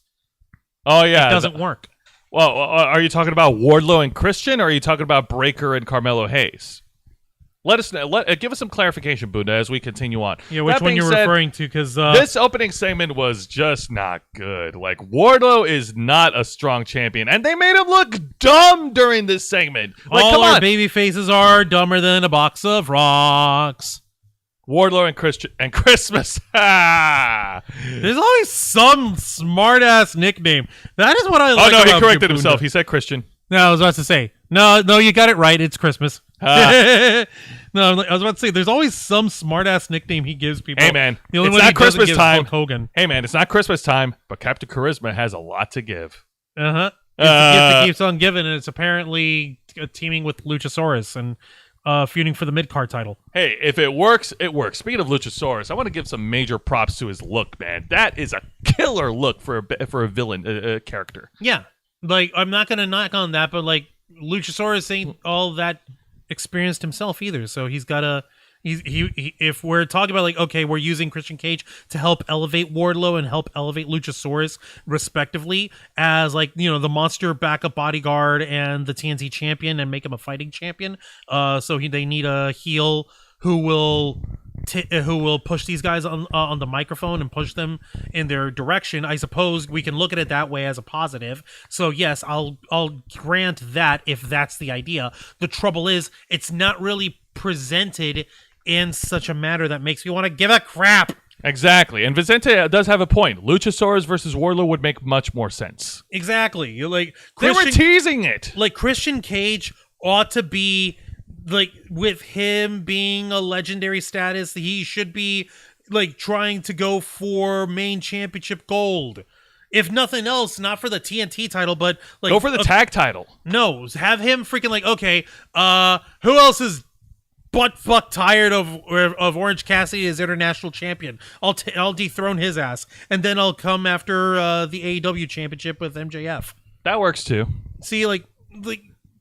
A: Oh, yeah.
B: It doesn't work.
A: Well, are you talking about Wardlow and Christian, or are you talking about Breakker and Carmelo Hayes? Let us know. Give us some clarification, Buddha, as we continue on.
B: Yeah, which one you're referring to? Because
A: this opening segment was just not good. Like, Wardlow is not a strong champion, and they made him look dumb during this segment. Like,
B: all
A: come
B: our
A: on.
B: baby faces are dumber than a box of rocks.
A: Wardlow and Christian and Christmas.
B: There's always some smart ass nickname. That is what I like.
A: Oh no,
B: about
A: he corrected
B: Jabunda.
A: himself. He said Christian.
B: No, I was about to say no, you got it right. It's Christmas. No, I was about to say there's always some smart ass nickname he gives people.
A: Hey man,
B: the only
A: it's
B: one
A: not
B: he doesn't
A: Christmas
B: give is
A: time.
B: Hulk Hogan.
A: Hey man, it's not Christmas time, but Captain Charisma has a lot to give.
B: It's a gift that keeps on giving, and it's apparently teaming with Luchasaurus and feuding for the mid-card title.
A: Hey, if it works, it works. Speaking of Luchasaurus, I want to give some major props to his look, man. That is a killer look for a villain character.
B: Yeah, like I'm not gonna knock on that, but like Luchasaurus ain't all that experienced himself either, so he's got to. He if we're talking about like, okay, we're using Christian Cage to help elevate Wardlow and help elevate Luchasaurus respectively as like, you know, the monster backup bodyguard and the TNT champion and make him a fighting champion. So they need a heel who will push these guys on the microphone and push them in their direction. I suppose we can look at it that way as a positive. So yes, I'll grant that if that's the idea. The trouble is it's not really presented in such a manner that makes me want to give a crap.
A: Exactly. And Vicente does have a point. Luchasaurus versus Wardlow would make much more sense.
B: Exactly. You're like
A: they were teasing it.
B: Like Christian Cage ought to be like, with him being a legendary status, he should be like trying to go for main championship gold. If nothing else, not for the TNT title, but like
A: go for the tag title.
B: No, have him freaking like, okay, who else is butt fuck tired of Orange Cassidy as international champion? I'll dethrone his ass, and then I'll come after the AEW championship with MJF.
A: That works too.
B: See, like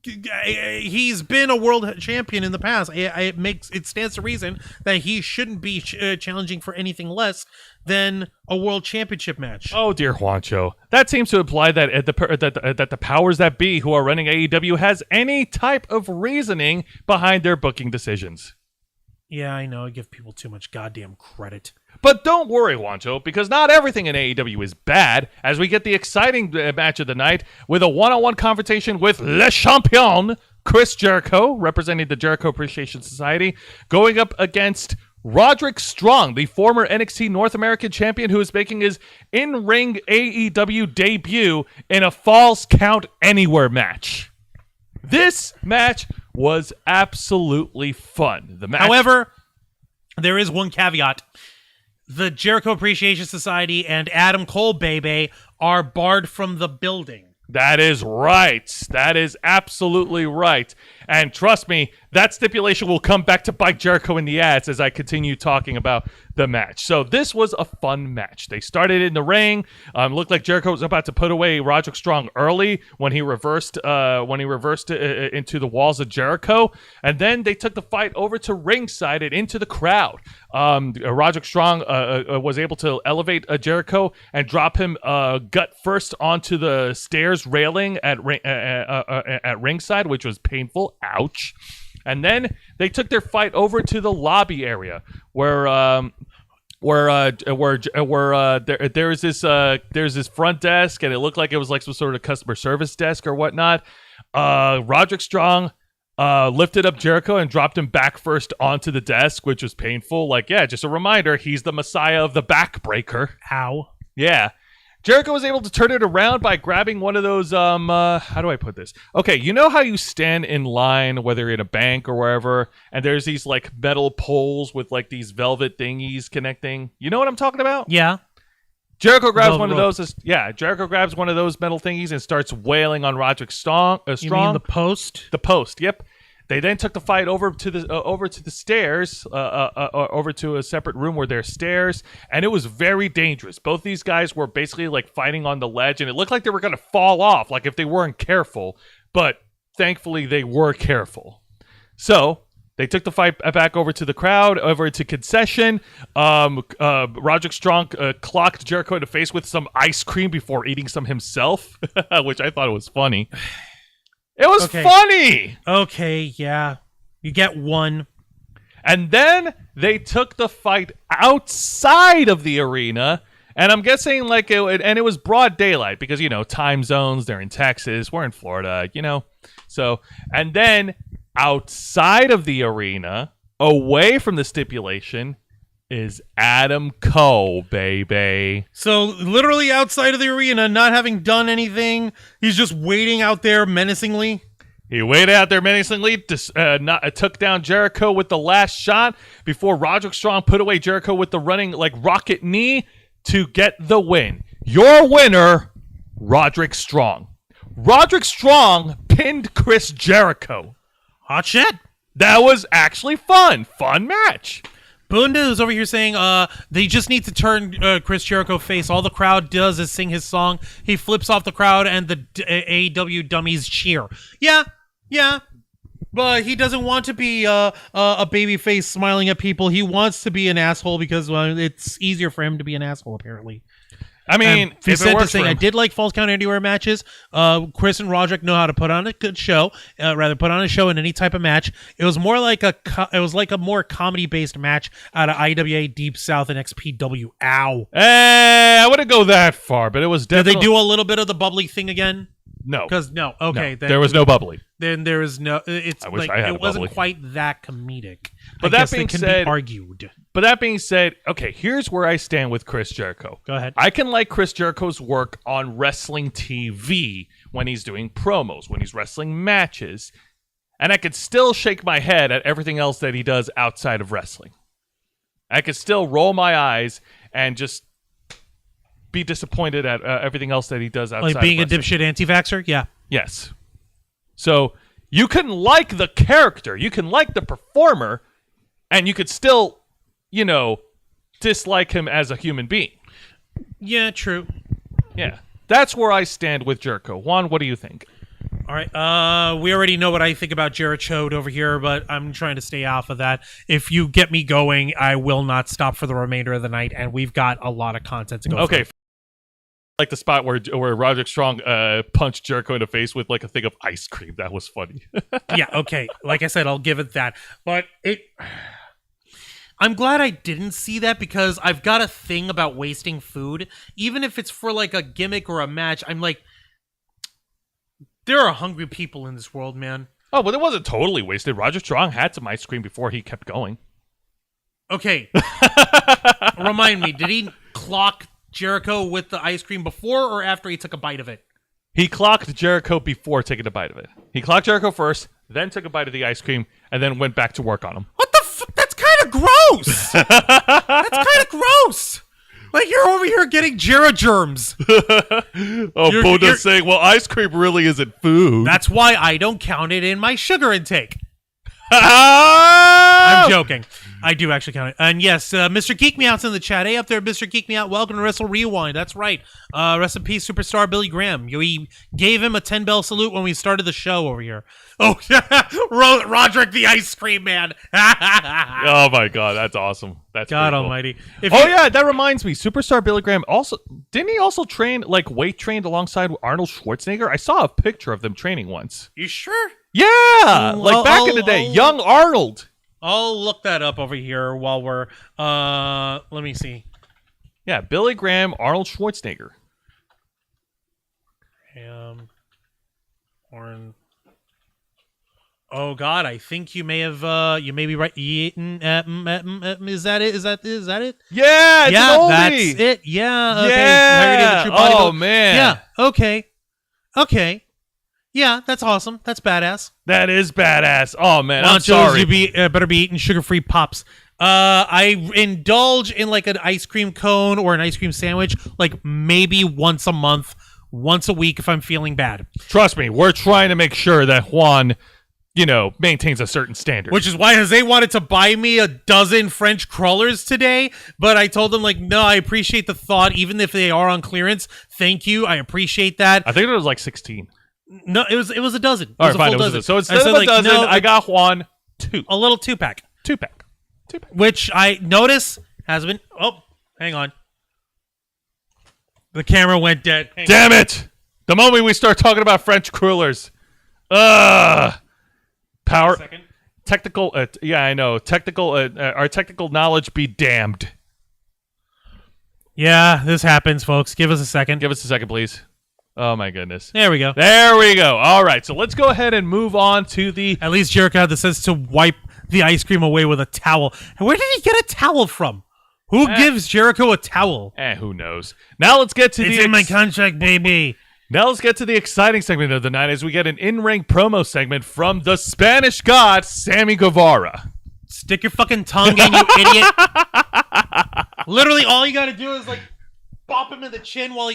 B: he's been a world champion in the past. It stands to reason that he shouldn't be challenging for anything less than a world championship match.
A: Oh dear Juancho, that seems to imply that that the powers that be who are running AEW has any type of reasoning behind their booking decisions.
B: Yeah, I know. I give people too much goddamn credit.
A: But don't worry, Juancho, because not everything in AEW is bad, as we get the exciting match of the night with a one-on-one confrontation with Le Champion, Chris Jericho, representing the Jericho Appreciation Society, going up against Roderick Strong, the former NXT North American champion who is making his in-ring AEW debut in a Falls Count Anywhere match. This match was absolutely fun.
B: However, there is one caveat. The Jericho Appreciation Society and Adam Cole Bebe are barred from the building.
A: That is right. That is absolutely right. And trust me, that stipulation will come back to bite Jericho in the ass as I continue talking about the match. So this was a fun match. They started in the ring. Looked like Jericho was about to put away Roderick Strong early when he reversed into the walls of Jericho. And then they took the fight over to ringside and into the crowd. Roderick Strong was able to elevate Jericho and drop him gut first onto the stairs railing at ringside, which was painful. Ouch. And then they took their fight over to the lobby area where there's this front desk, and it looked like it was like some sort of customer service desk or whatnot. Roderick Strong lifted up Jericho and dropped him back first onto the desk, which was painful. Like, yeah, just a reminder, he's the messiah of the backbreaker.
B: How?
A: Yeah. Jericho was able to turn it around by grabbing one of those, how do I put this? Okay, you know how you stand in line, whether you're in a bank or wherever, and there's these, like, metal poles with, like, these velvet thingies connecting? You know what I'm talking about?
B: Yeah.
A: Jericho grabs one of those. Jericho grabs one of those metal thingies and starts wailing on Roderick Strong.
B: You mean the post?
A: The post, yep. They then took the fight over to the stairs, over to a separate room where there's stairs, and it was very dangerous. Both these guys were basically like fighting on the ledge, and it looked like they were going to fall off, like if they weren't careful. But thankfully, they were careful. So they took the fight back over to the crowd, over to concession. Roderick Strong clocked Jericho in the face with some ice cream before eating some himself, which I thought was funny. It was funny!
B: Okay, yeah. You get one.
A: And then they took the fight outside of the arena, and I'm guessing it was broad daylight because, time zones, they're in Texas, we're in Florida, So, and then outside of the arena, away from the stipulation, is Adam Cole, baby.
B: So literally outside of the arena, not having done anything, he's just waiting out there menacingly.
A: He waited out there menacingly, took down Jericho with the last shot before Roderick Strong put away Jericho with the running rocket knee to get the win. Your winner, Roderick Strong. Roderick Strong pinned Chris Jericho.
B: Hot shit.
A: That was actually fun. Fun match.
B: Bunda is over here saying they just need to turn Chris Jericho face. All the crowd does is sing his song. He flips off the crowd and the AEW dummies cheer. Yeah, but he doesn't want to be a baby face smiling at people. He wants to be an asshole because it's easier for him to be an asshole, apparently.
A: I mean,
B: he said to say, I did like Falls Count Anywhere matches. Chris and Roderick know how to put on a good show. Put on a show in any type of match. It was more like a more comedy based match out of IWA Deep South and XPW. Ow.
A: I wouldn't go that far, but it was definitely.
B: Did they do a little bit of the bubbly thing again?
A: No.
B: Because no. Okay.
A: No, then, there was no bubbly.
B: Then there is no. It's
A: I wish I had
B: it wasn't
A: bubbly.
B: quite that comedic.
A: But
B: I
A: that
B: guess
A: being
B: it can
A: said,
B: be argued.
A: But that being said, okay, here's where I stand with Chris Jericho.
B: Go ahead.
A: I can like Chris Jericho's work on wrestling TV when he's doing promos, when he's wrestling matches, and I could still shake my head at everything else that he does outside of wrestling. I could still roll my eyes and just be disappointed at everything else that he does outside
B: Like being
A: of wrestling.
B: a dipshit anti-vaxxer? Yeah.
A: Yes. So you can like the character, you can like the performer, and you could still, dislike him as a human being.
B: Yeah, true.
A: Yeah. That's where I stand with Jericho. Juan, what do you think?
B: All right. We already know what I think about Jericho over here, but I'm trying to stay off of that. If you get me going, I will not stop for the remainder of the night, and we've got a lot of content to go
A: Okay.
B: through.
A: Like the spot where Roderick Strong punched Jericho in the face with a thing of ice cream. That was funny.
B: Yeah, okay. Like I said, I'll give it that. But I'm glad I didn't see that because I've got a thing about wasting food. Even if it's for a gimmick or a match, I'm like, there are hungry people in this world, man.
A: Oh, but it wasn't totally wasted. Roderick Strong had some ice cream before he kept going.
B: Okay. Remind me, did he clock Jericho with the ice cream before or after he took a bite of it?
A: He clocked Jericho before taking a bite of it. He clocked Jericho first, then took a bite of the ice cream, and then went back to work on him.
B: What the fuck? That's kind of gross! That's kind of gross! Like, you're over here getting Jera germs.
A: Buddha's saying, well, ice cream really isn't food.
B: That's why I don't count it in my sugar intake.
A: Oh!
B: I'm joking. I do actually count it. And yes, Mr. Geek Me Out's in the chat. Hey, up there, Mr. Geek Me Out. Welcome to Wrestle Rewind. That's right. Rest in peace, superstar Billy Graham. We gave him a 10-bell salute when we started the show over here. Oh, Roderick the Ice Cream Man.
A: Oh, my God. That's awesome. That's
B: God
A: cool.
B: almighty.
A: Yeah, that reminds me. Superstar Billy Graham didn't he also train, weight trained alongside Arnold Schwarzenegger? I saw a picture of them training once.
B: You sure?
A: Yeah, back in the day. Young Arnold.
B: I'll look that up over here while we're let me see.
A: Yeah, Billy Graham, Arnold Schwarzenegger.
B: Oh God, I think you may be right. Is that it? Is that it?
A: Yeah, it's an oldie.
B: That's it. Yeah. Okay.
A: Yeah. Oh man.
B: Yeah. Okay. Yeah, that's awesome. That's badass.
A: That is badass. Oh man, I'm sorry.
B: You better be eating sugar-free pops. I indulge in an ice cream cone or an ice cream sandwich maybe once a month, once a week if I'm feeling bad.
A: Trust me, we're trying to make sure that Juan, maintains a certain standard.
B: Which is why Jose wanted to buy me a dozen French crawlers today, but I told him no, I appreciate the thought, even if they are on clearance. Thank you, I appreciate that.
A: I think it was 16.
B: No, it was a dozen.
A: All right, fine. It was a dozen. So instead of a dozen, I got Juan
B: A little 2-pack.
A: 2-pack.
B: Which I notice has been... Oh, hang on. The camera went dead.
A: Damn it! The moment we start talking about French crullers. Power... Technical... yeah, I know. Technical... our technical knowledge be damned.
B: Yeah, this happens, folks. Give us a second.
A: Give us a second, please. Oh, my goodness.
B: There we go.
A: There we go. All right, so let's go ahead and move on to the...
B: At least Jericho had the sense to wipe the ice cream away with a towel. And where did he get a towel from? Who gives Jericho a towel?
A: Who knows? Now let's get to
B: It's in my contract, baby.
A: Now let's get to the exciting segment of the night as we get an in-ring promo segment from the Spanish God, Sammy Guevara.
B: Stick your fucking tongue in, you idiot. Literally, all you gotta do is, like, bop him in the chin while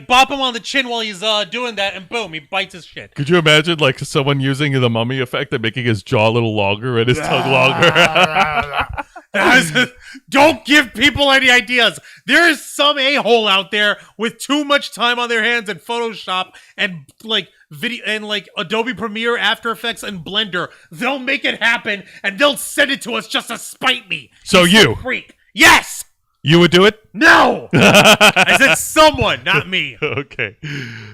B: bop him on the chin while he's doing that, and boom, he bites his shit.
A: Could you imagine, like, someone using the mummy effect and making his jaw a little longer and his tongue longer?
B: Don't give people any ideas. There is some a-hole out there with too much time on their hands in Photoshop and like video and like Adobe Premiere, After Effects, and Blender. They'll make it happen and they'll send it to us just to spite me.
A: So you
B: freak. Yes.
A: You would do it?
B: No! I said someone, not me.
A: Okay.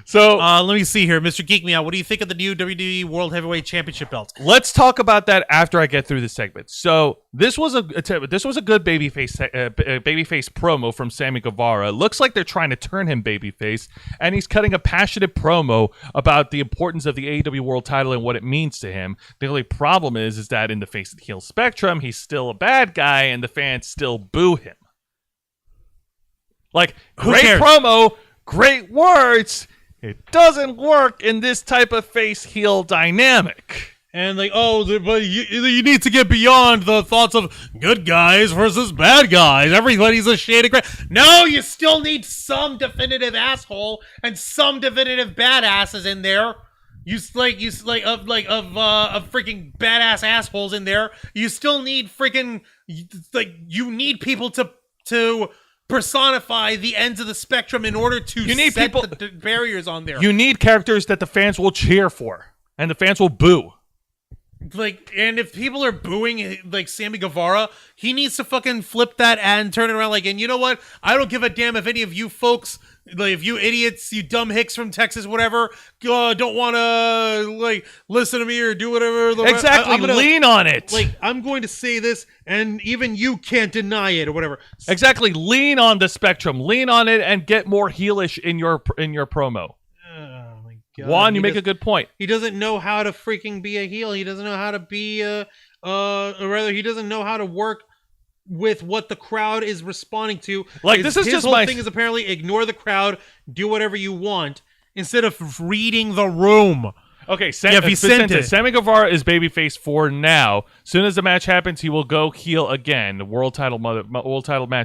A: So
B: let me see here. Mr. Geek Me Out, what do you think of the new WWE World Heavyweight Championship belt?
A: Let's talk about that after I get through the segment. So this was a good babyface promo from Sammy Guevara. Looks like they're trying to turn him babyface, and he's cutting a passionate promo about the importance of the AEW World Title and what it means to him. The only problem is that in the face of the heel spectrum, he's still a bad guy, and the fans still boo him. Like, great promo, great words. It doesn't work in this type of face-heel dynamic.
B: And like, but you need to get beyond the thoughts of good guys versus bad guys. Everybody's a shade of gray. No, you still need some definitive asshole and some definitive badasses in there. You freaking badass assholes in there. You still need freaking you need people to personify the ends of the spectrum in order to set the barriers on there.
A: You need characters that the fans will cheer for and the fans will boo.
B: Like, and if people are booing like Sammy Guevara, he needs to fucking flip that and turn it around. Like, and you know what? I don't give a damn if any of you folks, like, if you idiots, you dumb hicks from Texas, whatever, don't want to like listen to me or do whatever.
A: Exactly, lean on it.
B: Like, I'm going to say this, and even you can't deny it or whatever.
A: Exactly, lean on the spectrum, lean on it, and get more heelish in your promo.
B: God,
A: Juan, you make a good point.
B: He doesn't know how to freaking be a heel. He doesn't know how to be or rather, he doesn't know how to work with what the crowd is responding to.
A: Like, this is
B: his
A: just
B: whole thing is apparently ignore the crowd, do whatever you want, instead of reading the room.
A: Okay, Sammy Guevara is babyface for now. Soon as the match happens, he will go heel again. World title match,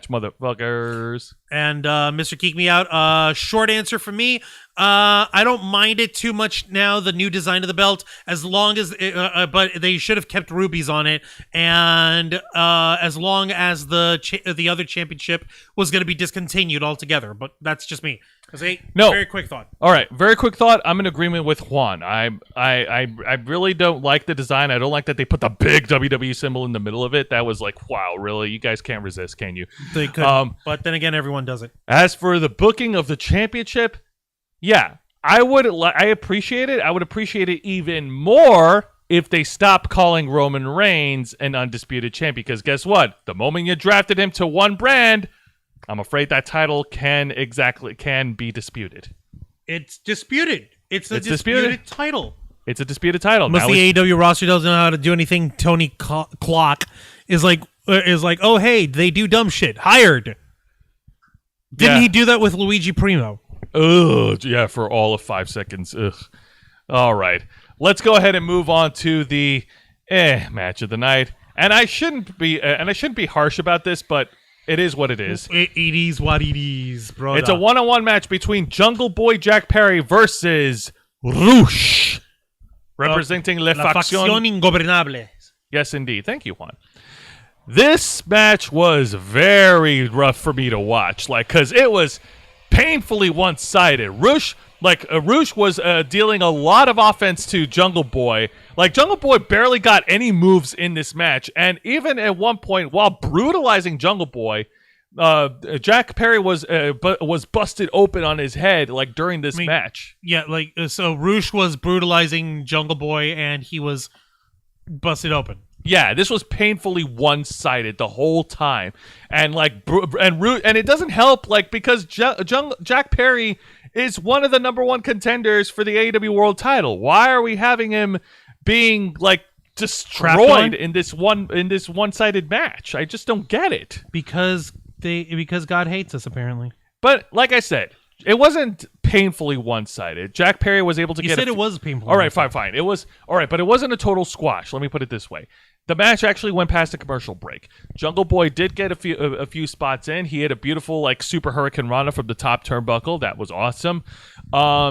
A: motherfuckers.
B: And Mr. Geek Me Out, short answer for me. I don't mind it too much now, the new design of the belt, as long as but they should have kept rubies on it, and as long as the other championship was going to be discontinued altogether. But that's just me. Very quick thought.
A: All right, very quick thought. I'm in agreement with Juan. I really don't like the design. I don't like that they put the big WWE symbol in the middle of it. That was like, wow, really? You guys can't resist, can you?
B: They could, but then again, everyone does it.
A: As for the booking of the championship, yeah, I appreciate it. I would appreciate it even more if they stopped calling Roman Reigns an undisputed champ, because guess what? The moment you drafted him to one brand, I'm afraid that title can be disputed.
B: It's disputed. It's a disputed title.
A: It's a disputed title.
B: Unless the AEW roster doesn't know how to do anything, Tony Clock is like, oh, hey, they do dumb shit. Hired. Didn't he do that with Luigi Primo?
A: Ugh, yeah, for all of 5 seconds. Ugh. All right. Let's go ahead and move on to the match of the night. And I shouldn't be harsh about this, but it is what it is.
B: It is what it is, bro.
A: It's a one-on-one match between Jungle Boy Jack Perry versus Rush, representing La Facción
B: Ingobernable.
A: Yes, indeed. Thank you, Juan. This match was very rough for me to watch, because it was painfully one-sided. Rush Like, Roosh was dealing a lot of offense to Jungle Boy. Like, Jungle Boy barely got any moves in this match. And even at one point, while brutalizing Jungle Boy, Jack Perry was busted open on his head, like, during this match.
B: Yeah, like, so Roosh was brutalizing Jungle Boy, and he was busted open.
A: Yeah, this was painfully one-sided the whole time. And, like, and it doesn't help, like, because Jack Perry is one of the number one contenders for the AEW World Title. Why are we having him being like destroyed in this one-sided match? I just don't get it.
B: Because God hates us, apparently.
A: But like I said, it wasn't painfully one-sided. Jack Perry was able to
B: You
A: get.
B: said it was painful.
A: All right, fine. It was all right, but it wasn't a total squash. Let me put it this way: the match actually went past a commercial break. Jungle Boy did get a few spots in. He had a beautiful like super hurricane rana from the top turnbuckle. That was awesome.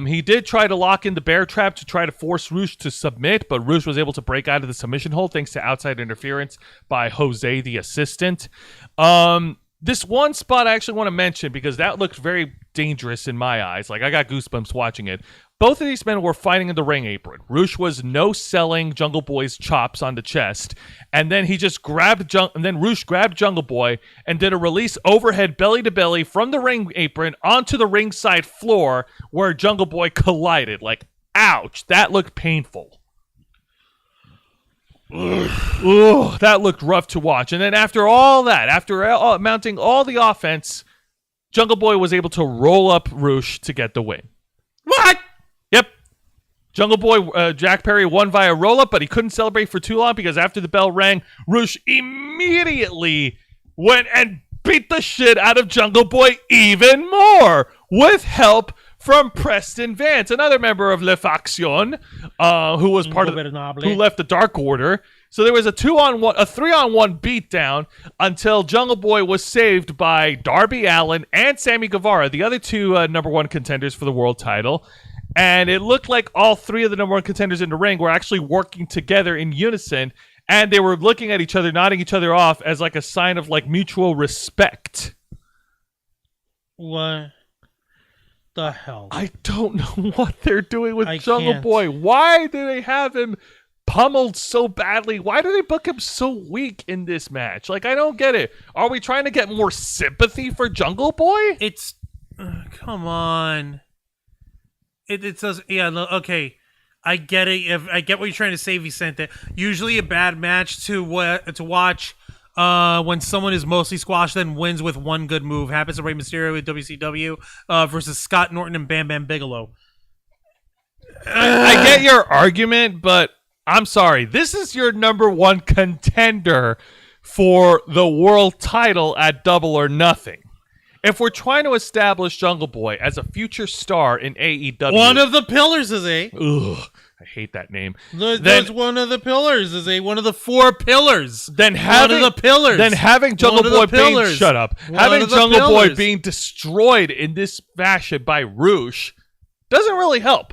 A: He did try to lock in the bear trap to try to force Roosh to submit, but Roosh was able to break out of the submission hold thanks to outside interference by Jose, the assistant. This one spot I actually want to mention because that looked very dangerous in my eyes. Like, I got goosebumps watching it. Both of these men were fighting in the ring apron. Roosh was no-selling Jungle Boy's chops on the chest, and then Roosh grabbed Jungle Boy and did a release overhead belly-to-belly from the ring apron onto the ringside floor where Jungle Boy collided. Like, ouch, that looked painful. Ugh, that looked rough to watch. And then after all that, after mounting all the offense, Jungle Boy was able to roll up Roosh to get the win.
B: What?
A: Yep. Jungle Boy, Jack Perry won via roll-up, but he couldn't celebrate for too long because after the bell rang, Roosh immediately went and beat the shit out of Jungle Boy even more with help from Preston Vance, another member of Le Faction, who was who left the Dark Order. So there was a 3-on-1 beatdown until Jungle Boy was saved by Darby Allin and Sammy Guevara, the other two number one contenders for the world title. And it looked like all three of the number one contenders in the ring were actually working together in unison, and they were looking at each other, nodding each other off as like a sign of like mutual respect.
B: What the hell?
A: I don't know what they're doing with Jungle Boy. Why do they have him pummeled so badly? Why do they book him so weak in this match? Like, I don't get it. Are we trying to get more sympathy for Jungle Boy?
B: It's come on. It says, yeah, okay. I get it. I get what you're trying to say, Vicente. Usually a bad match to watch when someone is mostly squashed, then wins with one good move. Happens to Rey Mysterio with WCW versus Scott Norton and Bam Bam Bigelow.
A: I get your argument, but I'm sorry. This is your number one contender for the world title at Double or Nothing. If we're trying to establish Jungle Boy as a future star in AEW...
B: One of the pillars is
A: Ugh, I hate that name.
B: That's one of the pillars is one of the four pillars.
A: Then having,
B: one of the pillars.
A: Then having Jungle Boy being... Shut up. Having Jungle Boy being destroyed in this fashion by Roosh doesn't really help.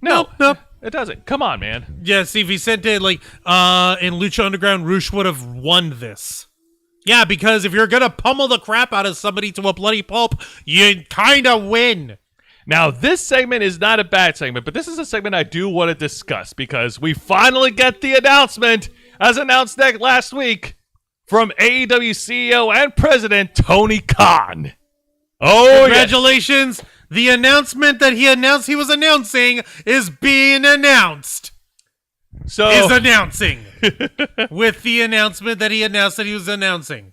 A: Nope. It doesn't. Come on, man.
B: Yeah, see, Vicente, like, in Lucha Underground, Roosh would have won this. Yeah, because if you're going to pummel the crap out of somebody to a bloody pulp, you kind of win.
A: Now, this segment is not a bad segment, but this is a segment I do want to discuss because we finally get the announcement, as announced last week, from AEW CEO and President Tony Khan. Oh,
B: congratulations. Yes. The announcement that he announced he was announcing is being announced. Is announcing. With the announcement that he announced that he was announcing.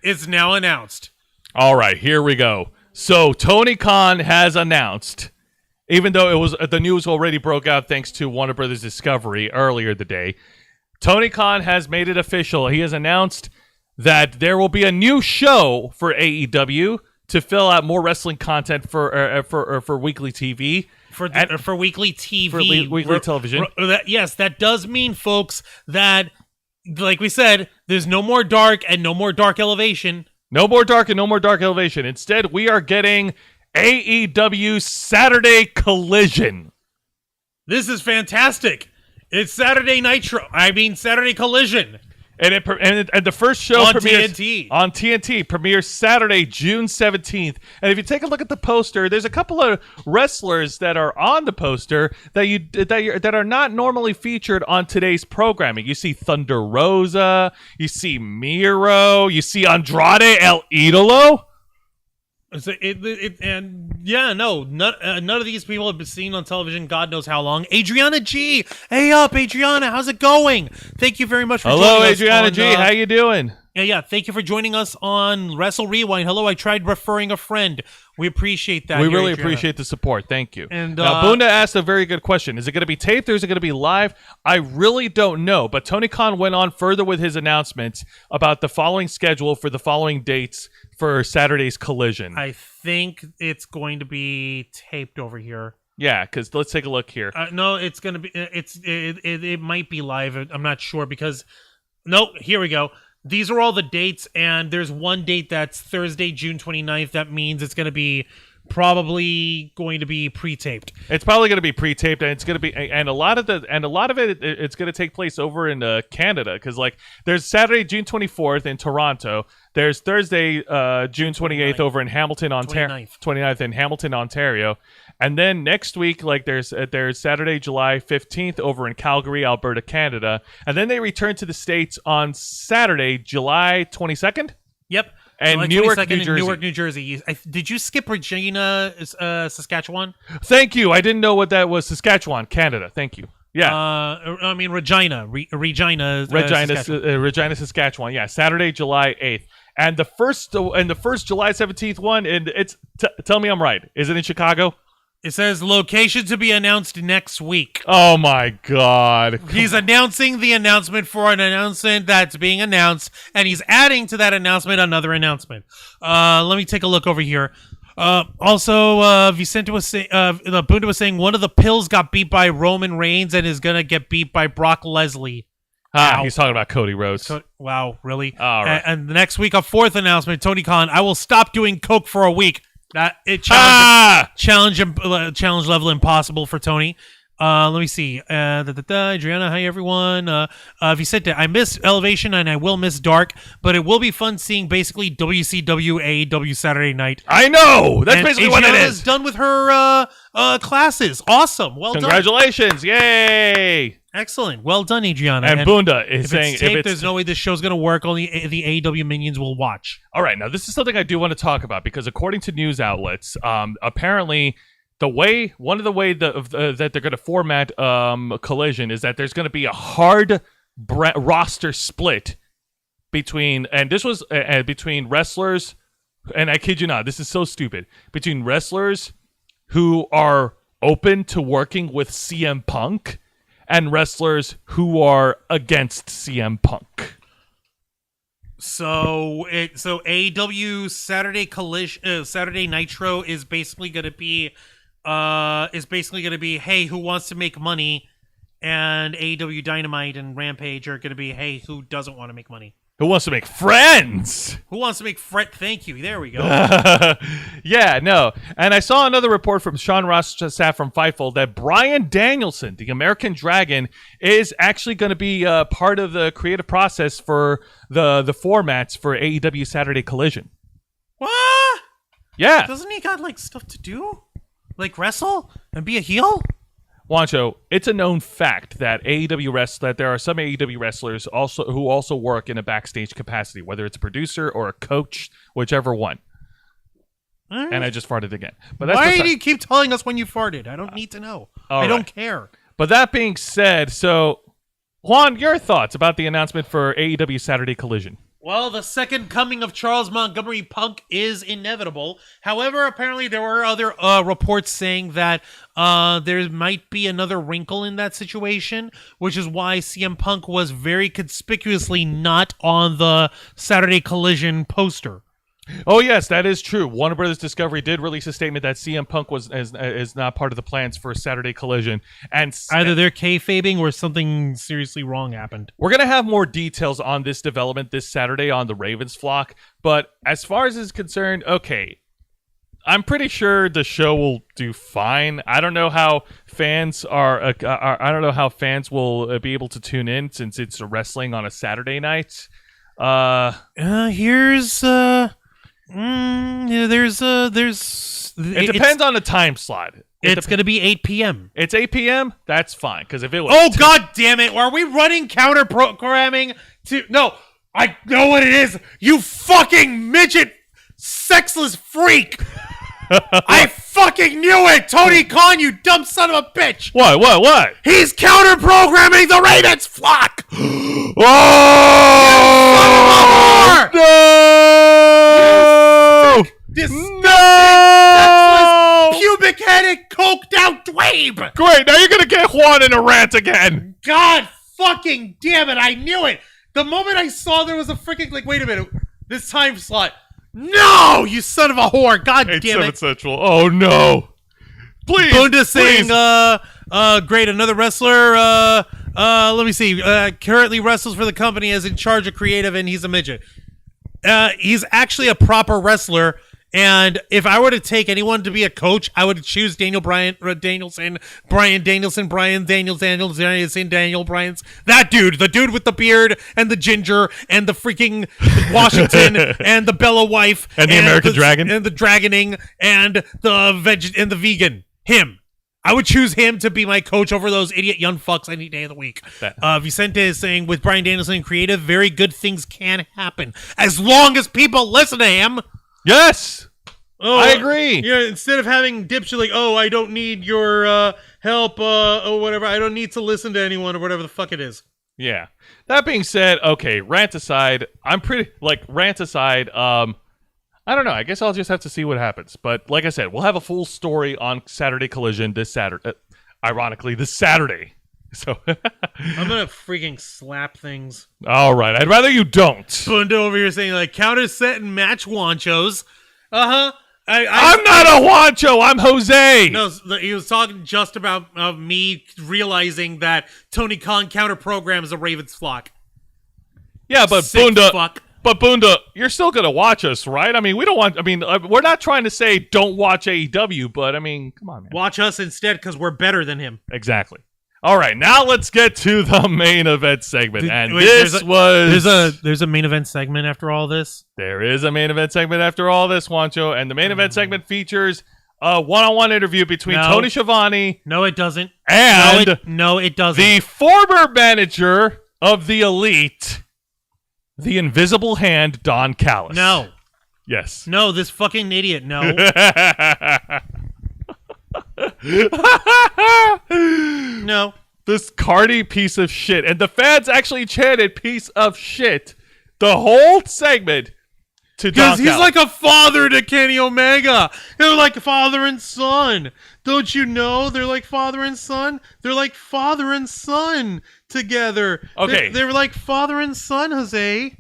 B: It's now announced.
A: All right, here we go. So Tony Khan has announced, even though it was the news already broke out thanks to Warner Brothers Discovery earlier today, Tony Khan has made it official. He has announced that there will be a new show for AEW to fill out more wrestling content for weekly TV.
B: For weekly TV.
A: For weekly television.
B: Yes, that does mean, folks, that, like we said, there's no more dark and no more dark elevation.
A: No more dark and no more dark elevation. Instead, we are getting AEW Saturday Collision.
B: This is fantastic. It's Saturday Saturday Collision.
A: And the first show
B: on
A: premieres
B: TNT.
A: on TNT premieres Saturday, June 17th. And if you take a look at the poster, there's a couple of wrestlers that are on the poster that are not normally featured on today's programming. You see Thunder Rosa, you see Miro, you see Andrade El Idolo.
B: So none of these people have been seen on television God knows how long. Adriana G, hey up, Adriana, how's it going? Thank you very much for joining us.
A: Hello, Adriana G, how you doing?
B: Yeah, thank you for joining us on Wrestle Rewind. Hello, I tried referring a friend. We appreciate that.
A: We really appreciate the support. Thank you.
B: And
A: now, Bunda asked a very good question. Is it going to be taped or is it going to be live? I really don't know. But Tony Khan went on further with his announcements about the following schedule for the following dates for Saturday's Collision.
B: I think it's going to be taped over here.
A: Yeah, because let's take a look here.
B: No, it's going to be. It might be live. I'm not sure because. Nope. Here we go. These are all the dates, and there's one date that's Thursday, June 29th. That means it's going to be probably going to be pre-taped.
A: It's probably going to be pre-taped, and it's going to be, and a lot of it, it's going to take place over in Canada, because like there's Saturday, June 24th in Toronto. There's Thursday, June 28th over in Hamilton, Ontario. 29th in Hamilton, Ontario. And then next week, like there's Saturday, July 15th over in Calgary, Alberta, Canada. And then they return to the States on Saturday, July 22nd.
B: Yep.
A: And Newark, New
B: Jersey. Did you skip Regina, Saskatchewan?
A: Thank you. I didn't know what that was. Saskatchewan, Canada. Thank you. Yeah.
B: I mean Regina, Saskatchewan.
A: Regina, Saskatchewan. Yeah. Saturday, July 8th. And the first July 17th one, and it's tell me I'm right. Is it in Chicago?
B: It says location to be announced next week.
A: Oh my God.
B: He's announcing the announcement for an announcement that's being announced, and he's adding to that announcement another announcement. Let me take a look over here. Also, Vicente was saying, Bunda was saying one of the pills got beat by Roman Reigns and is gonna get beat by Brock Leslie.
A: Wow. He's talking about Cody Rhodes.
B: Wow, really?
A: All right.
B: And the next week, a fourth announcement, Tony Khan, I will stop doing coke for a week. Challenge level impossible for Tony. Let me see. Adriana, hi everyone. Vicente, I miss Elevation and I will miss Dark, but it will be fun seeing basically WCW AEW Saturday Night.
A: I know. That's basically
B: Adriana
A: what it is.
B: Done with her classes. Awesome. Well done.
A: Congratulations. Yay.
B: Excellent. Well done, Adriana.
A: And Bunda is saying
B: if it's there's no way this show's going to work. Only the AEW minions will watch.
A: All right. Now, this is something I do want to talk about because according to news outlets, apparently one of the way that they're going to format Collision is that there's going to be a hard roster split between wrestlers, and I kid you not, this is so stupid, between wrestlers who are open to working with CM Punk and wrestlers who are against CM Punk.
B: So AEW Saturday Collision, Saturday Nitro is basically going to be hey, who wants to make money, and AEW Dynamite and Rampage are going to be hey, who doesn't want to make money.
A: Who wants to make friends?
B: Who wants to make Thank you. There we go.
A: Yeah, no. And I saw another report from Sean Ross Sapp from Fightful that Bryan Danielson, the American Dragon, is actually going to be part of the creative process for the formats for AEW Saturday Collision.
B: What?
A: Yeah.
B: Doesn't he got like stuff to do? Like wrestle and be a heel?
A: Wancho, it's a known fact that that there are some AEW wrestlers who also work in a backstage capacity, whether it's a producer or a coach, whichever one. Right. And I just farted again. But that's
B: why do you keep telling us when you farted? I don't need to know. I don't care.
A: But that being said, so Juan, your thoughts about the announcement for AEW Saturday Collision?
B: Well, the second coming of Charles Montgomery Punk is inevitable. However, apparently there were other reports saying that there might be another wrinkle in that situation, which is why CM Punk was very conspicuously not on the Saturday Collision poster.
A: Oh, yes, that is true. Warner Brothers Discovery did release a statement that CM Punk is not part of the plans for Saturday Collision. And
B: either they're kayfabing or something seriously wrong happened.
A: We're going to have more details on this development this Saturday on the Ravens Flock. But as far as is concerned, okay, I'm pretty sure the show will do fine. I don't know how fans are. I don't know how fans will be able to tune in since it's wrestling on a Saturday night.
B: Here's
A: It depends on the time slot.
B: It's going to be 8 p.m.
A: It's 8 p.m. That's fine because if it was.
B: Oh God damn it! Are we running counter programming to? No, I know what it is. You fucking midget, sexless freak. I fucking knew it, Tony Khan. You dumb son of a bitch.
A: What? He's
B: counter programming the Ravens flock.
A: Oh no!
B: Disgusting,
A: No!
B: sexless, pubic-headed, coked-out dweeb!
A: Great, now you're gonna get Juan in a rant again!
B: God fucking damn it, I knew it! The moment I saw there was a freaking, wait a minute, this time slot. No, you son of a whore! God damn it!
A: Central. Oh no! Please!
B: Bunda saying, great, another wrestler, let me see, currently wrestles for the company as in charge of creative and he's a midget. He's actually a proper wrestler. And if I were to take anyone to be a coach, I would choose Daniel Danielson, that dude, the dude with the beard and the ginger and the freaking Washington and the Bella wife
A: and the American Dragon
B: and the dragoning and the vegan. Him. I would choose him to be my coach over those idiot young fucks any day of the week. Vicente is saying, with Bryan Danielson creative, very good things can happen as long as people listen to him.
A: Yes, I agree.
B: Yeah, instead of having dipshit like, oh, I don't need your help or whatever. I don't need to listen to anyone or whatever the fuck it is.
A: Yeah. That being said, okay, rant aside, I don't know. I guess I'll just have to see what happens. But like I said, we'll have a full story on Saturday Collision this Saturday. Ironically, this Saturday. So
B: I'm gonna freaking slap things.
A: All right, I'd rather you don't.
B: Bunda over here saying counter set and match wanchos. I'm
A: not a wancho. I'm Jose.
B: No, he was talking just about me realizing that Tony Khan counter programs a Ravens flock.
A: Yeah, but
B: Sick
A: Bunda.
B: fuck.
A: But Bunda, you're still gonna watch us, right? I mean, we're not trying to say don't watch AEW, but I mean, come on, man.
B: Watch us instead because we're better than him.
A: Exactly. All right, now let's get to the main event segment.
B: There's a main event segment after all this.
A: There is a main event segment after all this, Juancho, and the main event segment features a one-on-one interview between Tony Schiavone.
B: No, it doesn't.
A: And
B: no, it doesn't.
A: The former manager of the Elite, the Invisible Hand, Don Callis.
B: No.
A: Yes.
B: No, this fucking idiot. No. No.
A: This Cardi piece of shit. And the fans actually chanted piece of shit the whole segment to Don Callis.
B: Because he's like a father to Kenny Omega. They're like father and son. Don't you know? They're like father and son. They're like father and son together.
A: Okay.
B: They're like father and son, Jose.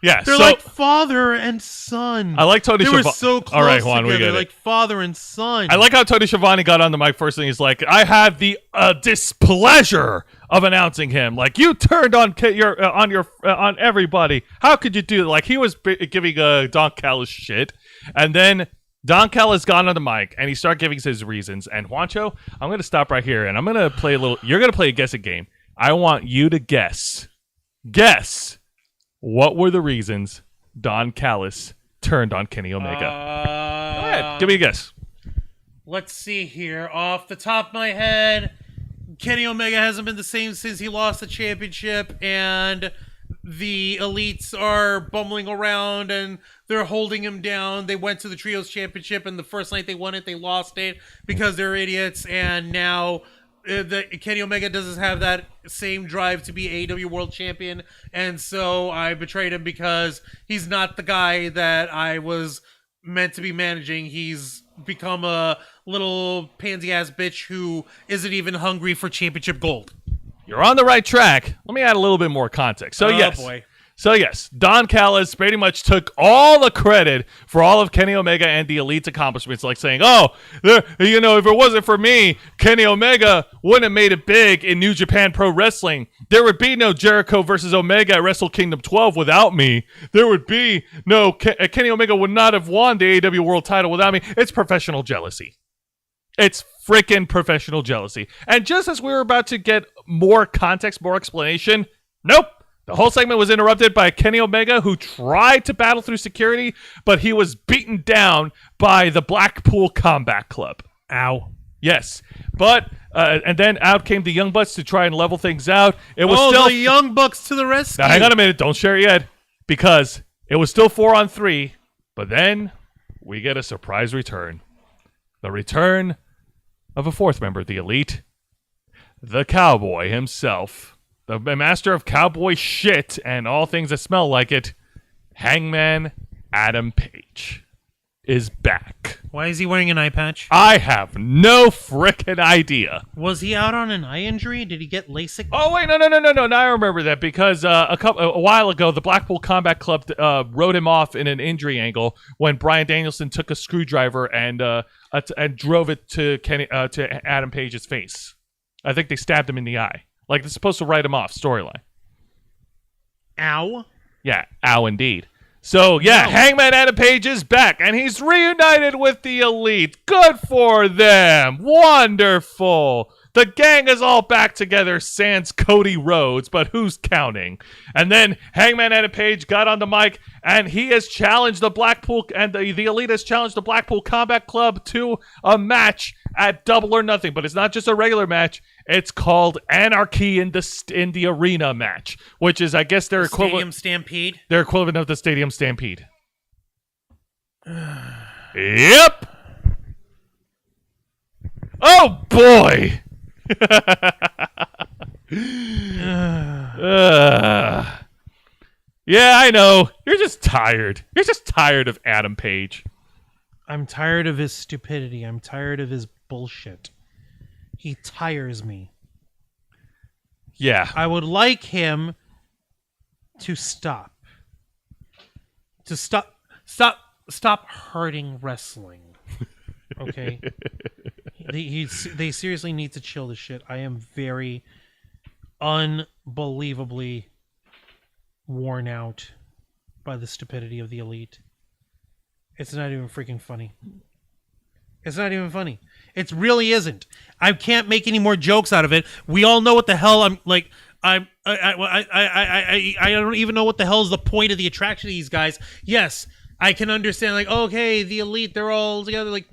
A: Yeah,
B: they're like father and son.
A: I like Tony Schiavone.
B: They were so close.
A: All right, Juan,
B: together.
A: we get it.
B: Like father and son.
A: I like how Tony Schiavone got on the mic first and he's like, I have the displeasure of announcing him. Like, you turned on on everybody. How could you do that? Like, he was giving Don Callis shit. And then Don Callis got on the mic and he started giving his reasons. And Juancho, I'm going to stop right here and I'm going to play you're going to play a guessing game. I want you to guess. What were the reasons Don Callis turned on Kenny Omega? Go ahead. Give me a guess.
B: Let's see here. Off the top of my head, Kenny Omega hasn't been the same since he lost the championship, and the Elites are bumbling around, and they're holding him down. They went to the Trios Championship, and the first night they won it, they lost it because they're idiots, and now Kenny Omega doesn't have that same drive to be AEW World Champion, and so I betrayed him because he's not the guy that I was meant to be managing. He's become a little pansy-ass bitch who isn't even hungry for championship gold.
A: You're on the right track. Let me add a little bit more context. So, yes.
B: Boy.
A: So yes, Don Callis pretty much took all the credit for all of Kenny Omega and the Elite's accomplishments, like saying, "Oh, if it wasn't for me, Kenny Omega wouldn't have made it big in New Japan Pro Wrestling. There would be no Jericho versus Omega at Wrestle Kingdom 12 without me. There would be no Kenny Omega would not have won the AEW World Title without me." It's professional jealousy. It's freaking professional jealousy. And just as we were about to get more context, more explanation, nope. The whole segment was interrupted by Kenny Omega, who tried to battle through security, but he was beaten down by the Blackpool Combat Club.
B: Ow.
A: Yes. But, and then out came the Young Bucks to try and level things out. It was still
B: the Young Bucks to the rescue.
A: Now, hang on a minute. Don't share it yet. Because it was still 4-on-3. But then we get a surprise return. The return of a fourth member of the Elite. The Cowboy himself. The master of cowboy shit and all things that smell like it, Hangman Adam Page, is back.
B: Why is he wearing an eye patch?
A: I have no frickin' idea.
B: Was he out on an eye injury? Did he get LASIK?
A: Oh, wait, no. Now I remember that because a while ago, the Blackpool Combat Club wrote him off in an injury angle when Bryan Danielson took a screwdriver and drove it to Adam Page's face. I think they stabbed him in the eye. Like, they're supposed to write him off, storyline.
B: Ow.
A: Yeah, ow indeed. So, yeah, Hangman Adam Page is back, and he's reunited with the Elite. Good for them. Wonderful. The gang is all back together, sans Cody Rhodes, but who's counting? And then Hangman Adam Page got on the mic, and he has challenged the Blackpool, and the Elite has challenged the Blackpool Combat Club to a match at Double or Nothing. But it's not just a regular match. It's called Anarchy in the Arena match, which is, I guess, their equivalent.
B: Stadium Stampede?
A: Their equivalent of the Stadium Stampede. Yep. Oh, boy. Yeah, I know. You're just tired. You're just tired of Adam Page.
B: I'm tired of his stupidity. I'm tired of his bullshit. He tires me.
A: Yeah.
B: I would like him to stop. To stop hurting wrestling. Okay? They seriously need to chill the shit. I am very unbelievably worn out by the stupidity of the Elite. It's not even freaking funny. It's not even funny. It really isn't. I can't make any more jokes out of it. We all know what the hell I'm like. I don't even know what the hell is the point of the attraction of these guys. Yes, I can understand. Like, okay, the Elite, they're all together. Like,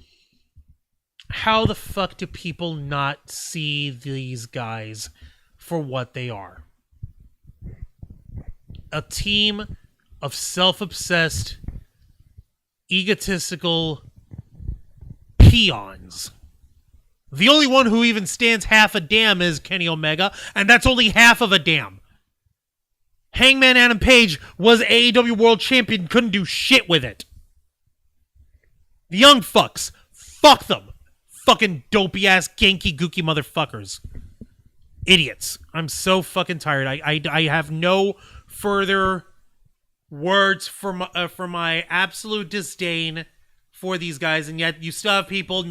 B: how the fuck do people not see these guys for what they are? A team of self-obsessed, egotistical peons. The only one who even stands half a damn is Kenny Omega, and that's only half of a damn. Hangman Adam Page was AEW World Champion, couldn't do shit with it. The Young Fucks, fuck them. Fucking dopey-ass, ganky, gooky motherfuckers. Idiots. I'm so fucking tired. I have no further words for my absolute disdain for these guys, and yet you still have people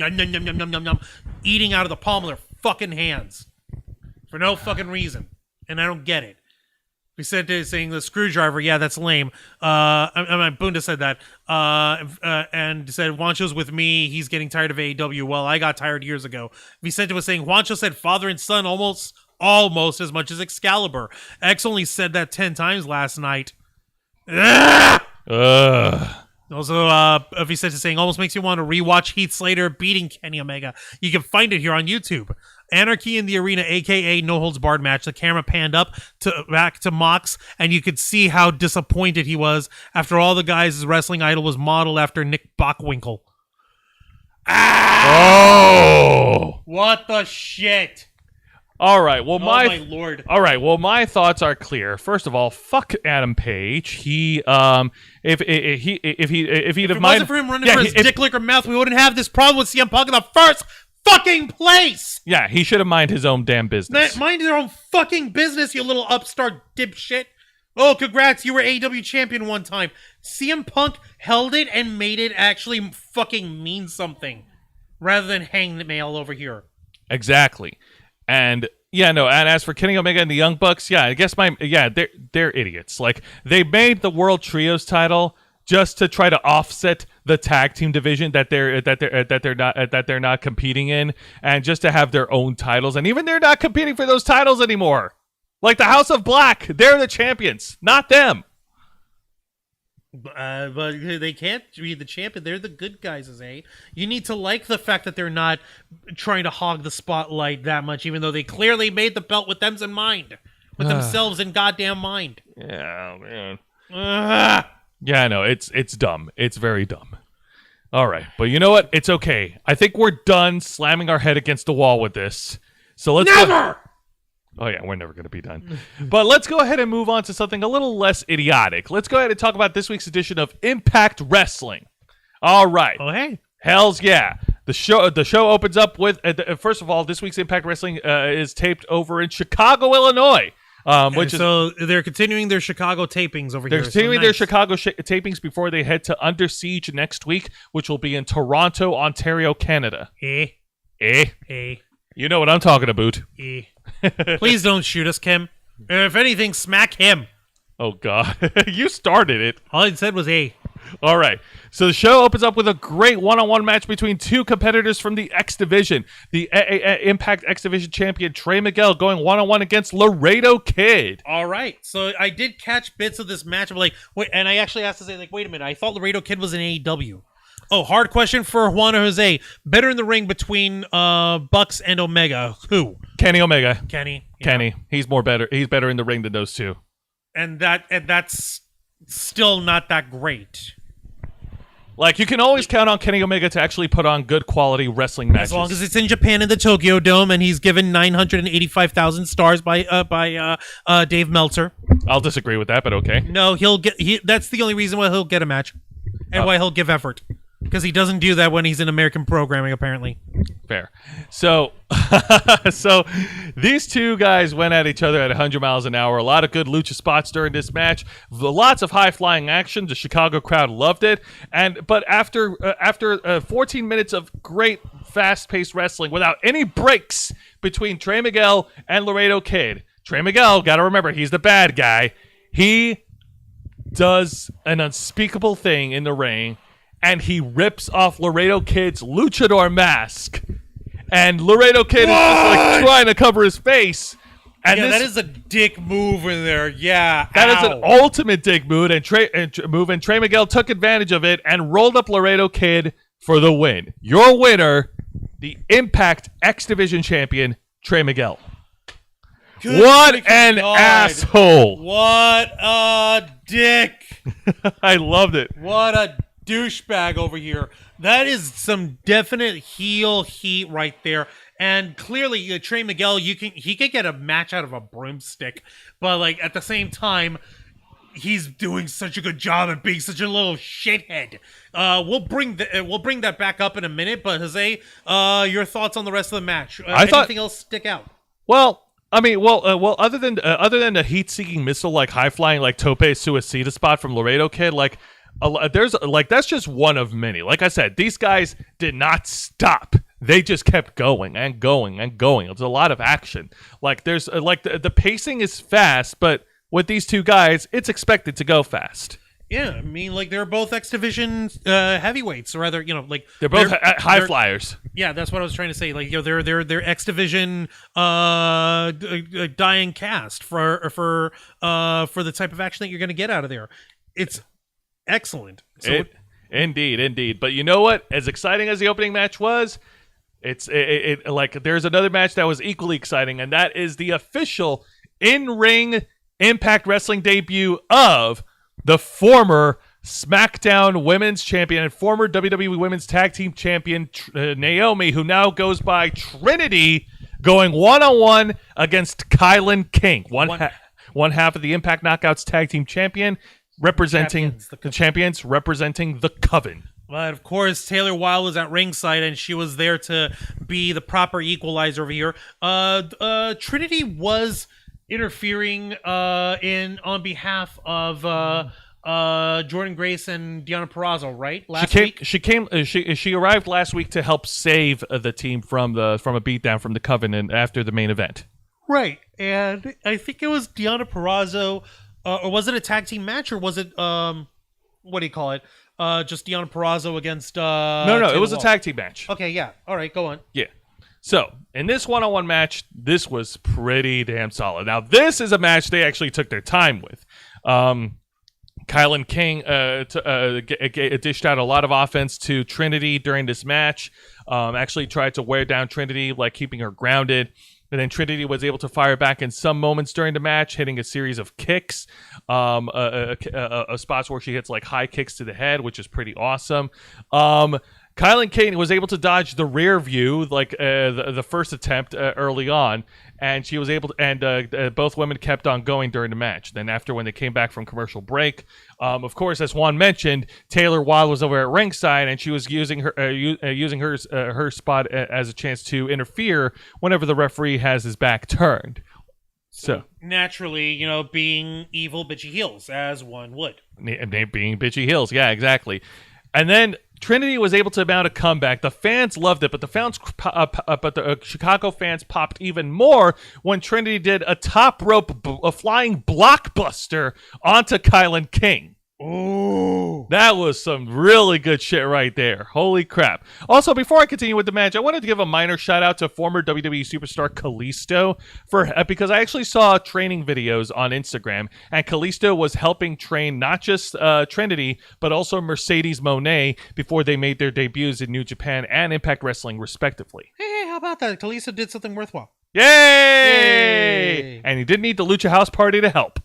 B: eating out of the palm of their fucking hands for no fucking reason, and I don't get it. We said to saying the screwdriver, yeah, that's lame. Bunda said that, and said Juancho's with me. He's getting tired of AEW. Well, I got tired years ago. Vicente was saying Juancho said father and son almost as much as Excalibur. X only said that 10 times last night. Also, Vicente saying almost makes you want to rewatch Heath Slater beating Kenny Omega. You can find it here on YouTube. Anarchy in the Arena, aka No Holds Barred match. The camera panned up back to Mox, and you could see how disappointed he was after all the guys' his wrestling idol was modeled after Nick Bockwinkel.
A: Oh!
B: What the shit?
A: All right. Well,
B: my lord.
A: All right. Well, my thoughts are clear. First of all, fuck Adam Page. He if it
B: wasn't for him running for his dick liquor mouth, we wouldn't have this problem with CM Punk in the first fucking place.
A: Yeah, he should have minded his own damn business.
B: Mind your own fucking business, you little upstart dipshit. Oh, congrats, you were AEW champion one time. CM Punk held it and made it actually fucking mean something, rather than hang the mail over here.
A: Exactly. And yeah, no, and as for Kenny Omega and the Young Bucks, yeah, I guess they're idiots. Like, they made the World Trios title just to try to offset the tag team division that they're not competing in, and just to have their own titles. And even they're not competing for those titles anymore. Like the House of Black, they're the champions, not them.
B: But they can't be the champion. They're the good guys, eh? You need to like the fact that they're not trying to hog the spotlight that much, even though they clearly made the belt with them in mind, with themselves in goddamn mind.
A: Yeah, man. Yeah, I know. It's dumb. It's very dumb. All right, but you know what? It's okay. I think we're done slamming our head against the wall with this. So let's
B: never.
A: Oh, yeah, we're never going to be done. But let's go ahead and move on to something a little less idiotic. Let's go ahead and talk about this week's edition of Impact Wrestling. All right.
B: Oh, hey.
A: Hells yeah. The show opens up with, first of all, this week's Impact Wrestling is taped over in Chicago, Illinois.
B: So they're continuing their Chicago tapings over here.
A: They're continuing their Chicago tapings before they head to Under Siege next week, which will be in Toronto, Ontario, Canada. You know what I'm talking about.
B: Please don't shoot us, Kim. If anything, smack him.
A: Oh, God. You started it.
B: All I said was A.
A: All right. So the show opens up with a great one-on-one match between two competitors from the X Division. The Impact X Division champion, Trey Miguel, going one-on-one against Laredo Kid.
B: All right. So I did catch bits of this match. I'm like, wait, and I actually asked to say, like, wait a minute. I thought Laredo Kid was in AEW. Oh, hard question for Juan Jose. Better in the ring between Bucks and Omega. Who?
A: Kenny Omega.
B: Kenny. Yeah.
A: Kenny. He's better in the ring than those two.
B: And that's still not that great.
A: Like, you can always count on Kenny Omega to actually put on good quality wrestling matches.
B: As long as it's in Japan in the Tokyo Dome, and he's given 985,000 stars by Dave Meltzer.
A: I'll disagree with that, but okay.
B: No, that's the only reason why he'll get a match, and why he'll give effort. Because he doesn't do that when he's in American programming, apparently.
A: Fair. So, so these two guys went at each other at 100 miles an hour. A lot of good lucha spots during this match. Lots of high-flying action. The Chicago crowd loved it. But after 14 minutes of great, fast-paced wrestling without any breaks between Trey Miguel and Laredo Kid. Trey Miguel, got to remember, he's the bad guy. He does an unspeakable thing in the ring, and he rips off Laredo Kid's luchador mask. And Laredo Kid is just like trying to cover his face. And
B: yeah, that is a dick move in there. Yeah,
A: that is an ultimate dick move. And Trey Miguel took advantage of it and rolled up Laredo Kid for the win. Your winner, the Impact X Division champion, Trey Miguel.
B: Good
A: what an asshole!
B: What a dick!
A: I loved it.
B: What a douchebag over here. That is some definite heel heat right there. And clearly, Trey Miguel, he could get a match out of a broomstick, but like at the same time, he's doing such a good job at being such a little shithead. We'll bring that back up in a minute. But Jose, your thoughts on the rest of the match? Anything else stick out?
A: Well, I mean, other than the heat-seeking missile, like high-flying, like tope suicida spot from Laredo Kid, like. There's like that's just one of many. Like I said, these guys did not stop. They just kept going and going and going. It's a lot of action. Like there's like the pacing is fast, but with these two guys, it's expected to go fast.
B: Yeah, I mean, like they're both X Division heavyweights, or rather, like
A: they're both high flyers.
B: Yeah, that's what I was trying to say. Like, they're X Division dying cast for the type of action that you're going to get out of there. It's excellent. So
A: Indeed. But you know what? As exciting as the opening match was, it's like there's another match that was equally exciting, and that is the official in-ring Impact Wrestling debut of the former SmackDown Women's Champion and former WWE Women's Tag Team Champion Naomi, who now goes by Trinity, going one-on-one against Kylan King, one half of the Impact Knockouts Tag Team Champion. Representing the champions, representing the Coven.
B: But of course, Taylor Wilde was at ringside, and she was there to be the proper equalizer over here. Trinity was interfering on behalf of Jordan Grace and Deonna Purrazzo, right?
A: She arrived last week to help save the team from a beatdown from the Covenant after the main event.
B: Right, and I think it was Deonna Purrazzo, or was it a tag team match, or was it what do you call it? Just Deonna Purrazzo against
A: No, it was a tag team match.
B: Okay, yeah. All right, go on.
A: Yeah. So, in this one-on-one match, this was pretty damn solid. Now, this is a match they actually took their time with. Kylan King dished out a lot of offense to Trinity during this match. Actually tried to wear down Trinity, like keeping her grounded. And then Trinity was able to fire back in some moments during the match, hitting a series of kicks, spots where she hits like high kicks to the head, which is pretty awesome. Kylan King was able to dodge the rear view, like the first attempt early on, and she was able to. And both women kept on going during the match. Then, after when they came back from commercial break, of course, as Juan mentioned, Taylor Wilde was over at ringside, and she was using her spot as a chance to interfere whenever the referee has his back turned. So
B: naturally, being evil bitchy heels, as one would.
A: Being bitchy heels, yeah, exactly. And then Trinity was able to mount a comeback. The fans loved it, but the Chicago fans popped even more when Trinity did a top rope, a flying blockbuster onto Kylan King.
B: Ooh.
A: That was some really good shit right there. Holy crap. Also, before I continue with the match, I wanted to give a minor shout out to former WWE superstar Kalisto because I actually saw training videos on Instagram, and Kalisto was helping train not just Trinity, but also Mercedes Moné before they made their debuts in New Japan and Impact Wrestling, respectively.
B: Hey, how about that? Kalisto did something worthwhile.
A: Yay! And he didn't need the Lucha House Party to help.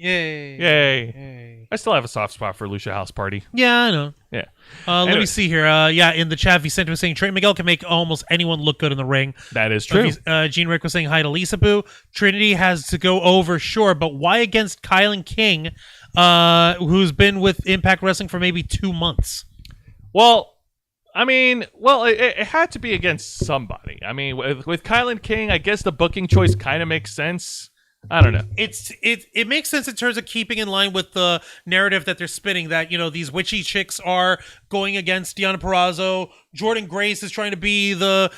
B: Yay.
A: I still have a soft spot for Lucha House Party.
B: Yeah, I know.
A: Yeah.
B: Anyway. Let me see here. In the chat, Vicente was saying Trent Miguel can make almost anyone look good in the ring.
A: That is true.
B: Gene Rick was saying hi to Lisa Boo. Trinity has to go over, sure, but why against Kylan King, who's been with Impact Wrestling for maybe 2 months?
A: Well, it had to be against somebody. I mean, with Kylan King, I guess the booking choice kind of makes sense. I don't know.
B: It makes sense in terms of keeping in line with the narrative that they're spinning, that these witchy chicks are going against Deonna Purrazzo. Jordan Grace is trying to be the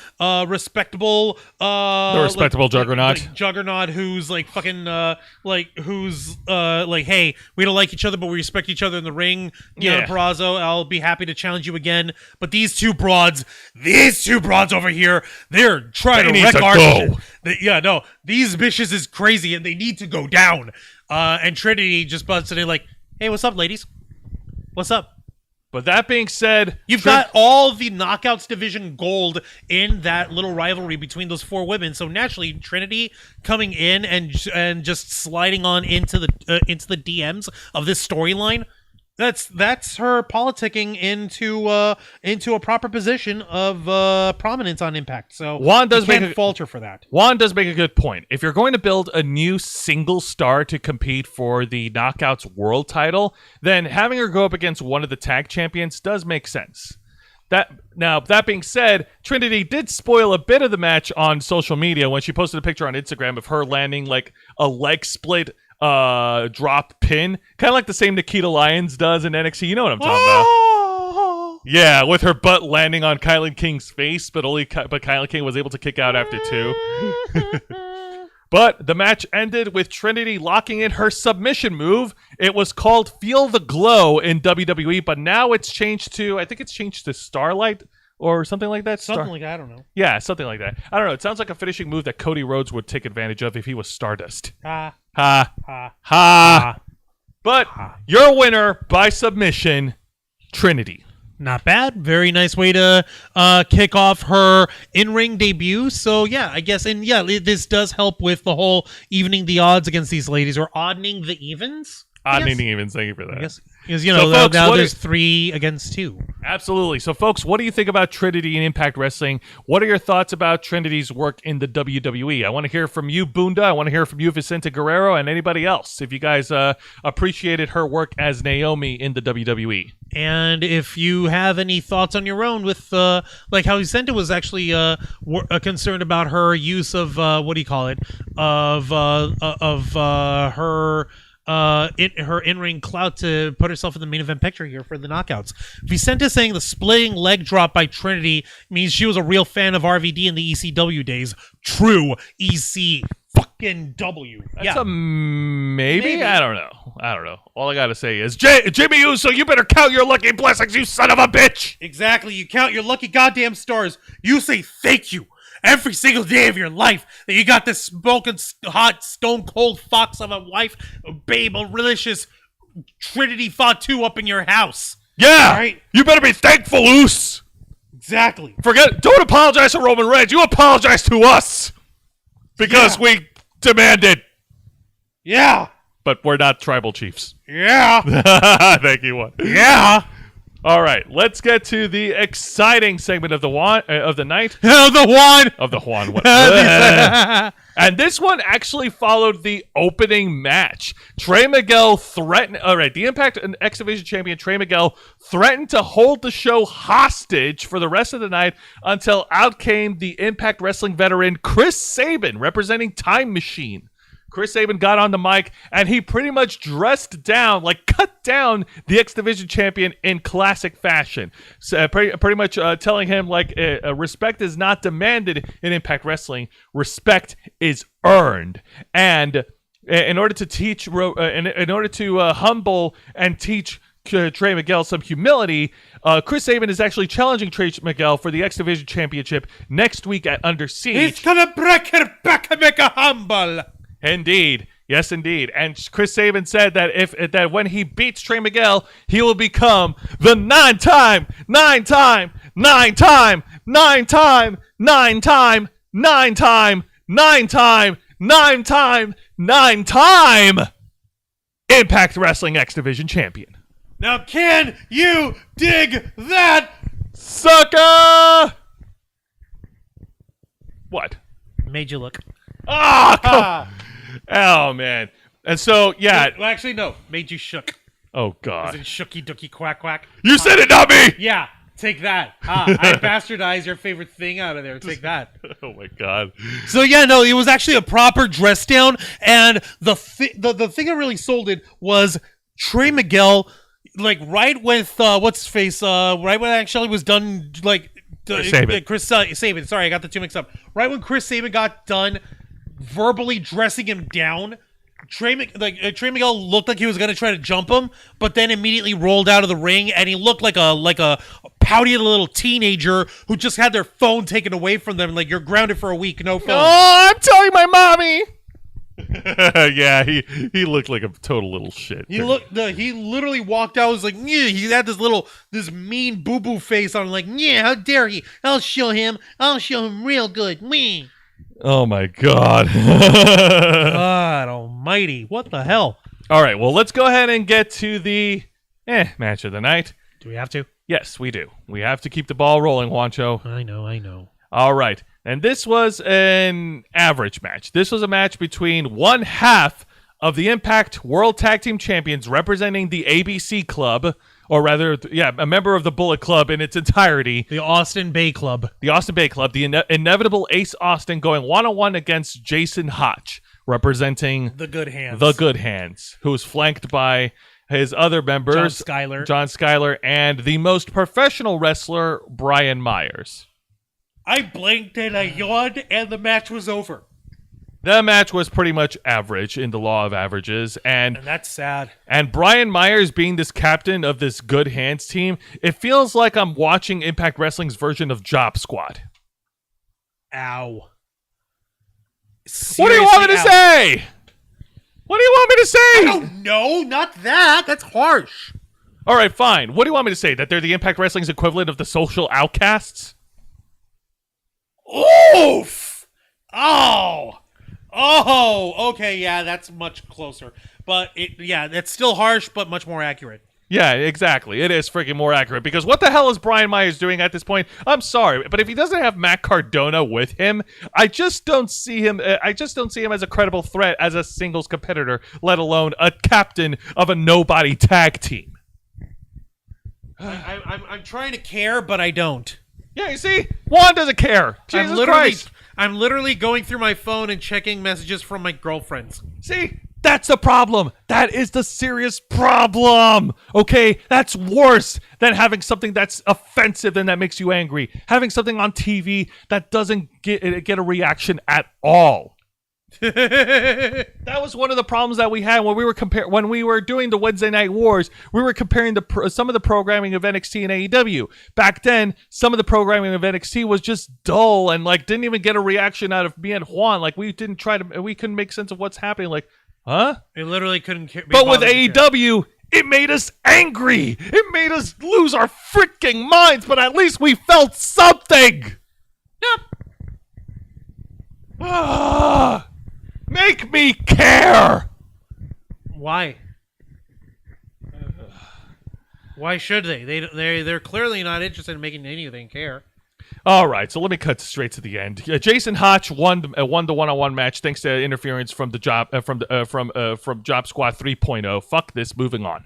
B: respectable
A: juggernaut.
B: Juggernaut who's like fucking hey, we don't like each other but we respect each other in the ring. Deonna Purrazzo, I'll be happy to challenge you again. But these two broads over here, they're trying to wreck our shit. These bitches is crazy and they need to go down. And Trinity just busted in like, hey, what's up, ladies? What's up?
A: But that being said,
B: you've got all the Knockouts division gold in that little rivalry between those four women. So naturally, Trinity coming in and just sliding on into the DMs of this storyline. That's her politicking into a proper position of prominence on Impact. So
A: Juan
B: can't falter for that.
A: Juan does make a good point. If you're going to build a new single star to compete for the Knockouts World title, then having her go up against one of the tag champions does make sense. That being said, Trinity did spoil a bit of the match on social media when she posted a picture on Instagram of her landing like a leg split drop pin, kind of like the same Nikita Lyons does in NXT. You know what I'm talking about? Yeah, with her butt landing on Kylan King's face, but Kylan King was able to kick out after 2. But the match ended with Trinity locking in her submission move. It was called Feel the Glow in WWE, but now it's changed to, I think it's changed to Starlight or something like that.
B: Something like that, I don't know.
A: Yeah, something like that. I don't know. It sounds like a finishing move that Cody Rhodes would take advantage of if he was Stardust.
B: Ha.
A: But your winner by submission, Trinity.
B: Not bad. Very nice way to kick off her in-ring debut. So, yeah, I guess, this does help with the whole evening the odds against these ladies, or oddening the evens.
A: I didn't even think for that.
B: I guess because folks, now there's 3 against 2.
A: Absolutely. So, folks, what do you think about Trinity and Impact Wrestling? What are your thoughts about Trinity's work in the WWE? I want to hear from you, Bunda. I want to hear from you, Vicente Guerrero, and anybody else. If you guys appreciated her work as Naomi in the WWE.
B: And if you have any thoughts on your own with, like how Vicente was actually concerned about her use of, what do you call it, of her... her in-ring clout to put herself in the main event picture here for the knockouts. Vicente saying the splitting leg drop by Trinity means she was a real fan of RVD in the ECW days. True. EC fucking W.
A: That's a maybe? I don't know. All I gotta say is, Jimmy Uso, you better count your lucky blessings, you son of a bitch!
B: Exactly. You count your lucky goddamn stars. You say thank you every single day of your life that you got this smoking hot stone cold fox of a wife, babe, a delicious Trinity Fatu up in your house.
A: Yeah, right? You better be thankful, Oos.
B: Exactly.
A: Don't apologize to Roman Reigns. You apologize to us because we demanded.
B: Yeah,
A: but we're not tribal chiefs.
B: Yeah.
A: Thank you, one.
B: Yeah.
A: All right, let's get to the exciting segment of the night.
B: Of the
A: Juan. And this one actually followed the opening match. Trey Miguel threatened. All right, the Impact and X Division champion Trey Miguel threatened to hold the show hostage for the rest of the night until out came the Impact Wrestling veteran Chris Sabin, representing Time Machine. Chris Sabin got on the mic, and he pretty much cut down the X Division champion in classic fashion. So, pretty much telling him, respect is not demanded in Impact Wrestling. Respect is earned. And in order to humble and teach Trey Miguel some humility, Chris Sabin is actually challenging Trey Miguel for the X Division championship next week at Under Siege.
B: He's gonna break her back and make her humble.
A: Indeed. Yes, indeed. And Chris Sabin said that when he beats Trey Miguel, he will become the nine-time Impact Wrestling X Division champion.
B: Now, can you dig that,
A: sucker? What?
B: Made you look.
A: Oh, man. And so, yeah.
B: Well, actually, no. Made you shook.
A: Oh, God.
B: Is it shooky dookie quack quack?
A: You said it, not me!
B: Yeah, take that. I bastardized your favorite thing out of there. Take that.
A: Oh, my God.
B: So, yeah, no, it was actually a proper dress down, and the thing that really sold it was Trey Miguel, right with, what's-his-face, right when it actually was done, Chris Sabin. Sorry, I got the two mixed up. Right when Chris Sabin got done verbally dressing him down, Trey Miguel looked like he was gonna try to jump him, but then immediately rolled out of the ring, and he looked like a pouty little teenager who just had their phone taken away from them. Like, you're grounded for a week, no phone.
A: Oh, I'm telling my mommy. Yeah, he looked like a total little shit.
B: He literally walked out. Was like, yeah. He had this mean boo boo face on. Like, yeah, how dare he? I'll show him real good. Me.
A: Oh my God.
B: God almighty. What the hell?
A: All right, well, let's go ahead and get to the match of the night.
B: Do we have to?
A: Yes, we do. We have to keep the ball rolling, Juancho.
B: I know.
A: All right. And this was an average match. This was a match between one half of the Impact World Tag Team Champions representing the ABC Club, or rather, a member of the Bullet Club in its entirety.
B: The Austin Bay Club.
A: The inevitable Ace Austin going one-on-one against Jason Hotch, representing
B: the Good Hands.
A: Who was flanked by his other members, John Schuyler, and the most professional wrestler, Brian Myers.
B: I blinked and I yawned, and the match was over.
A: The match was pretty much average in the law of averages, and
B: that's sad.
A: And Brian Myers being this captain of this Good Hands team, it feels like I'm watching Impact Wrestling's version of Job Squad.
B: Ow.
A: Seriously, what do you want me to say? What do you want me to say?
B: I don't know, not that. That's harsh.
A: All right, fine. What do you want me to say? That they're the Impact Wrestling's equivalent of the Social Outcasts?
B: Oof! Oh! Oh, okay, yeah, that's much closer. But that's still harsh, but much more accurate.
A: Yeah, exactly. It is freaking more accurate because what the hell is Brian Myers doing at this point? I'm sorry, but if he doesn't have Matt Cardona with him, I just don't see him. I just don't see him as a credible threat as a singles competitor, let alone a captain of a nobody tag team.
B: I'm trying to care, but I don't.
A: Yeah, you see, Juan doesn't care. Jesus Christ!
B: I'm literally going through my phone and checking messages from my girlfriends.
A: See. That's the problem. That is the serious problem. Okay? That's worse than having something that's offensive and that makes you angry. Having something on TV that doesn't get a reaction at all. That was one of the problems that we had when we were doing the Wednesday Night Wars. We were comparing some of the programming of NXT and AEW. Back then, some of the programming of NXT was just dull and like didn't even get a reaction out of me and Juan. Like we couldn't make sense of what's happening. Like, huh?
B: It literally couldn't.
A: But with AEW, it made us angry. It made us lose our freaking minds. But at least we felt something. Yep. Make me care.
B: Why? Why should they? They're clearly not interested in making anything care.
A: All right, so let me cut straight to the end. Jason Hotch won the one-on-one match thanks to interference from the Job Squad 3.0. Fuck this. Moving on.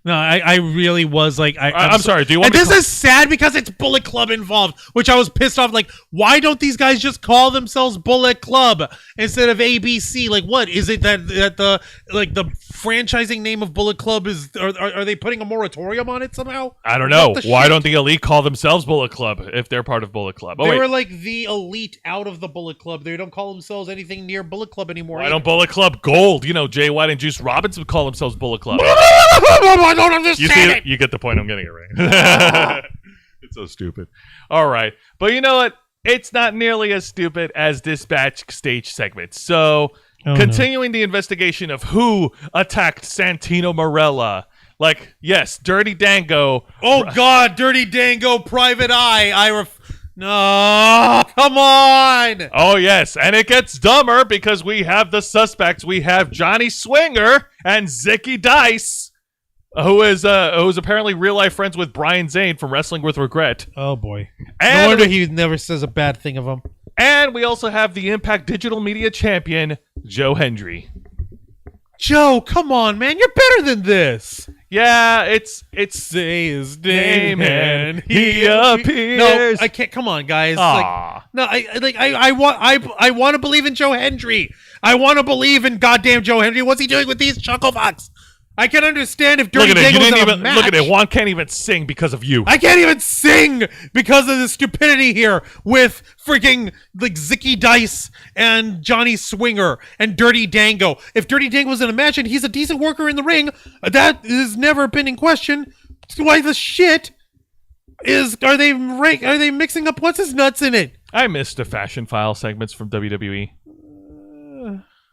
B: No, I really was like,
A: I'm sorry. Do you want?
B: And this is sad because it's Bullet Club involved, which I was pissed off. Like, why don't these guys just call themselves Bullet Club instead of ABC? Like, what is it that the franchising name of Bullet Club is? Are they putting a moratorium on it somehow?
A: I don't know. Why don't the Elite call themselves Bullet Club if they're part of Bullet Club?
B: They were like the Elite out of the Bullet Club. They don't call themselves anything near Bullet Club anymore.
A: Why don't Bullet Club Gold? You know, Jay White and Juice Robinson call themselves Bullet Club.
B: I don't understand it.
A: You get the point. I'm getting it right. It's so stupid. All right. But you know what? It's not nearly as stupid as this backstage segment. So, continuing the investigation of who attacked Santino Marella. Like, yes, Dirty Dango.
B: Oh, God, Dirty Dango, Private Eye. No, come on.
A: Oh, yes. And it gets dumber because we have the suspects. We have Johnny Swinger and Zicky Dice. Who is apparently real life friends with Brian Zane from Wrestling with Regret.
B: Oh boy!
A: And
B: no wonder he never says a bad thing of him.
A: And we also have the Impact Digital Media Champion Joe Hendry.
B: Joe, come on, man! You're better than this.
A: Yeah, it's
B: say his name
A: and he appears.
B: No, I can't. Come on, guys. Like, no, I want to believe in Joe Hendry. I want to believe in goddamn Joe Hendry. What's he doing with these chucklebucks? I can understand if Dirty Dango was in a match.
A: Look at it. Juan can't even sing because of you.
B: I can't even sing because of the stupidity here with freaking like Zicky Dice and Johnny Swinger and Dirty Dango. If Dirty Dango was in a match and he's a decent worker in the ring, that has never been in question. Why the shit are they mixing up what's his nuts in it?
A: I missed the Fashion File segments from WWE.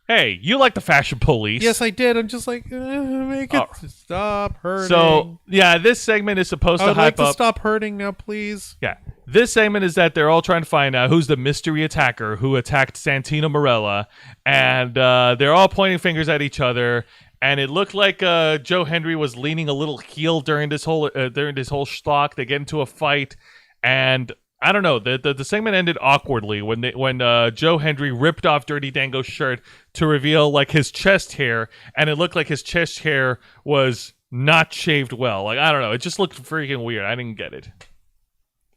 A: Hey, you like the Fashion Police?
B: Yes, I did. I'm just like, make it stop hurting.
A: So, yeah, this segment is supposed to hype up.
B: I would like to stop hurting now, please.
A: Yeah, this segment is that they're all trying to find out who's the mystery attacker who attacked Santino Marella, and they're all pointing fingers at each other. And it looked like Joe Hendry was leaning a little heel during this whole schlock. They get into a fight, and I don't know. The segment ended awkwardly when Joe Hendry ripped off Dirty Dango's shirt to reveal like his chest hair, and it looked like his chest hair was not shaved well. Like, I don't know. It just looked freaking weird. I didn't get it.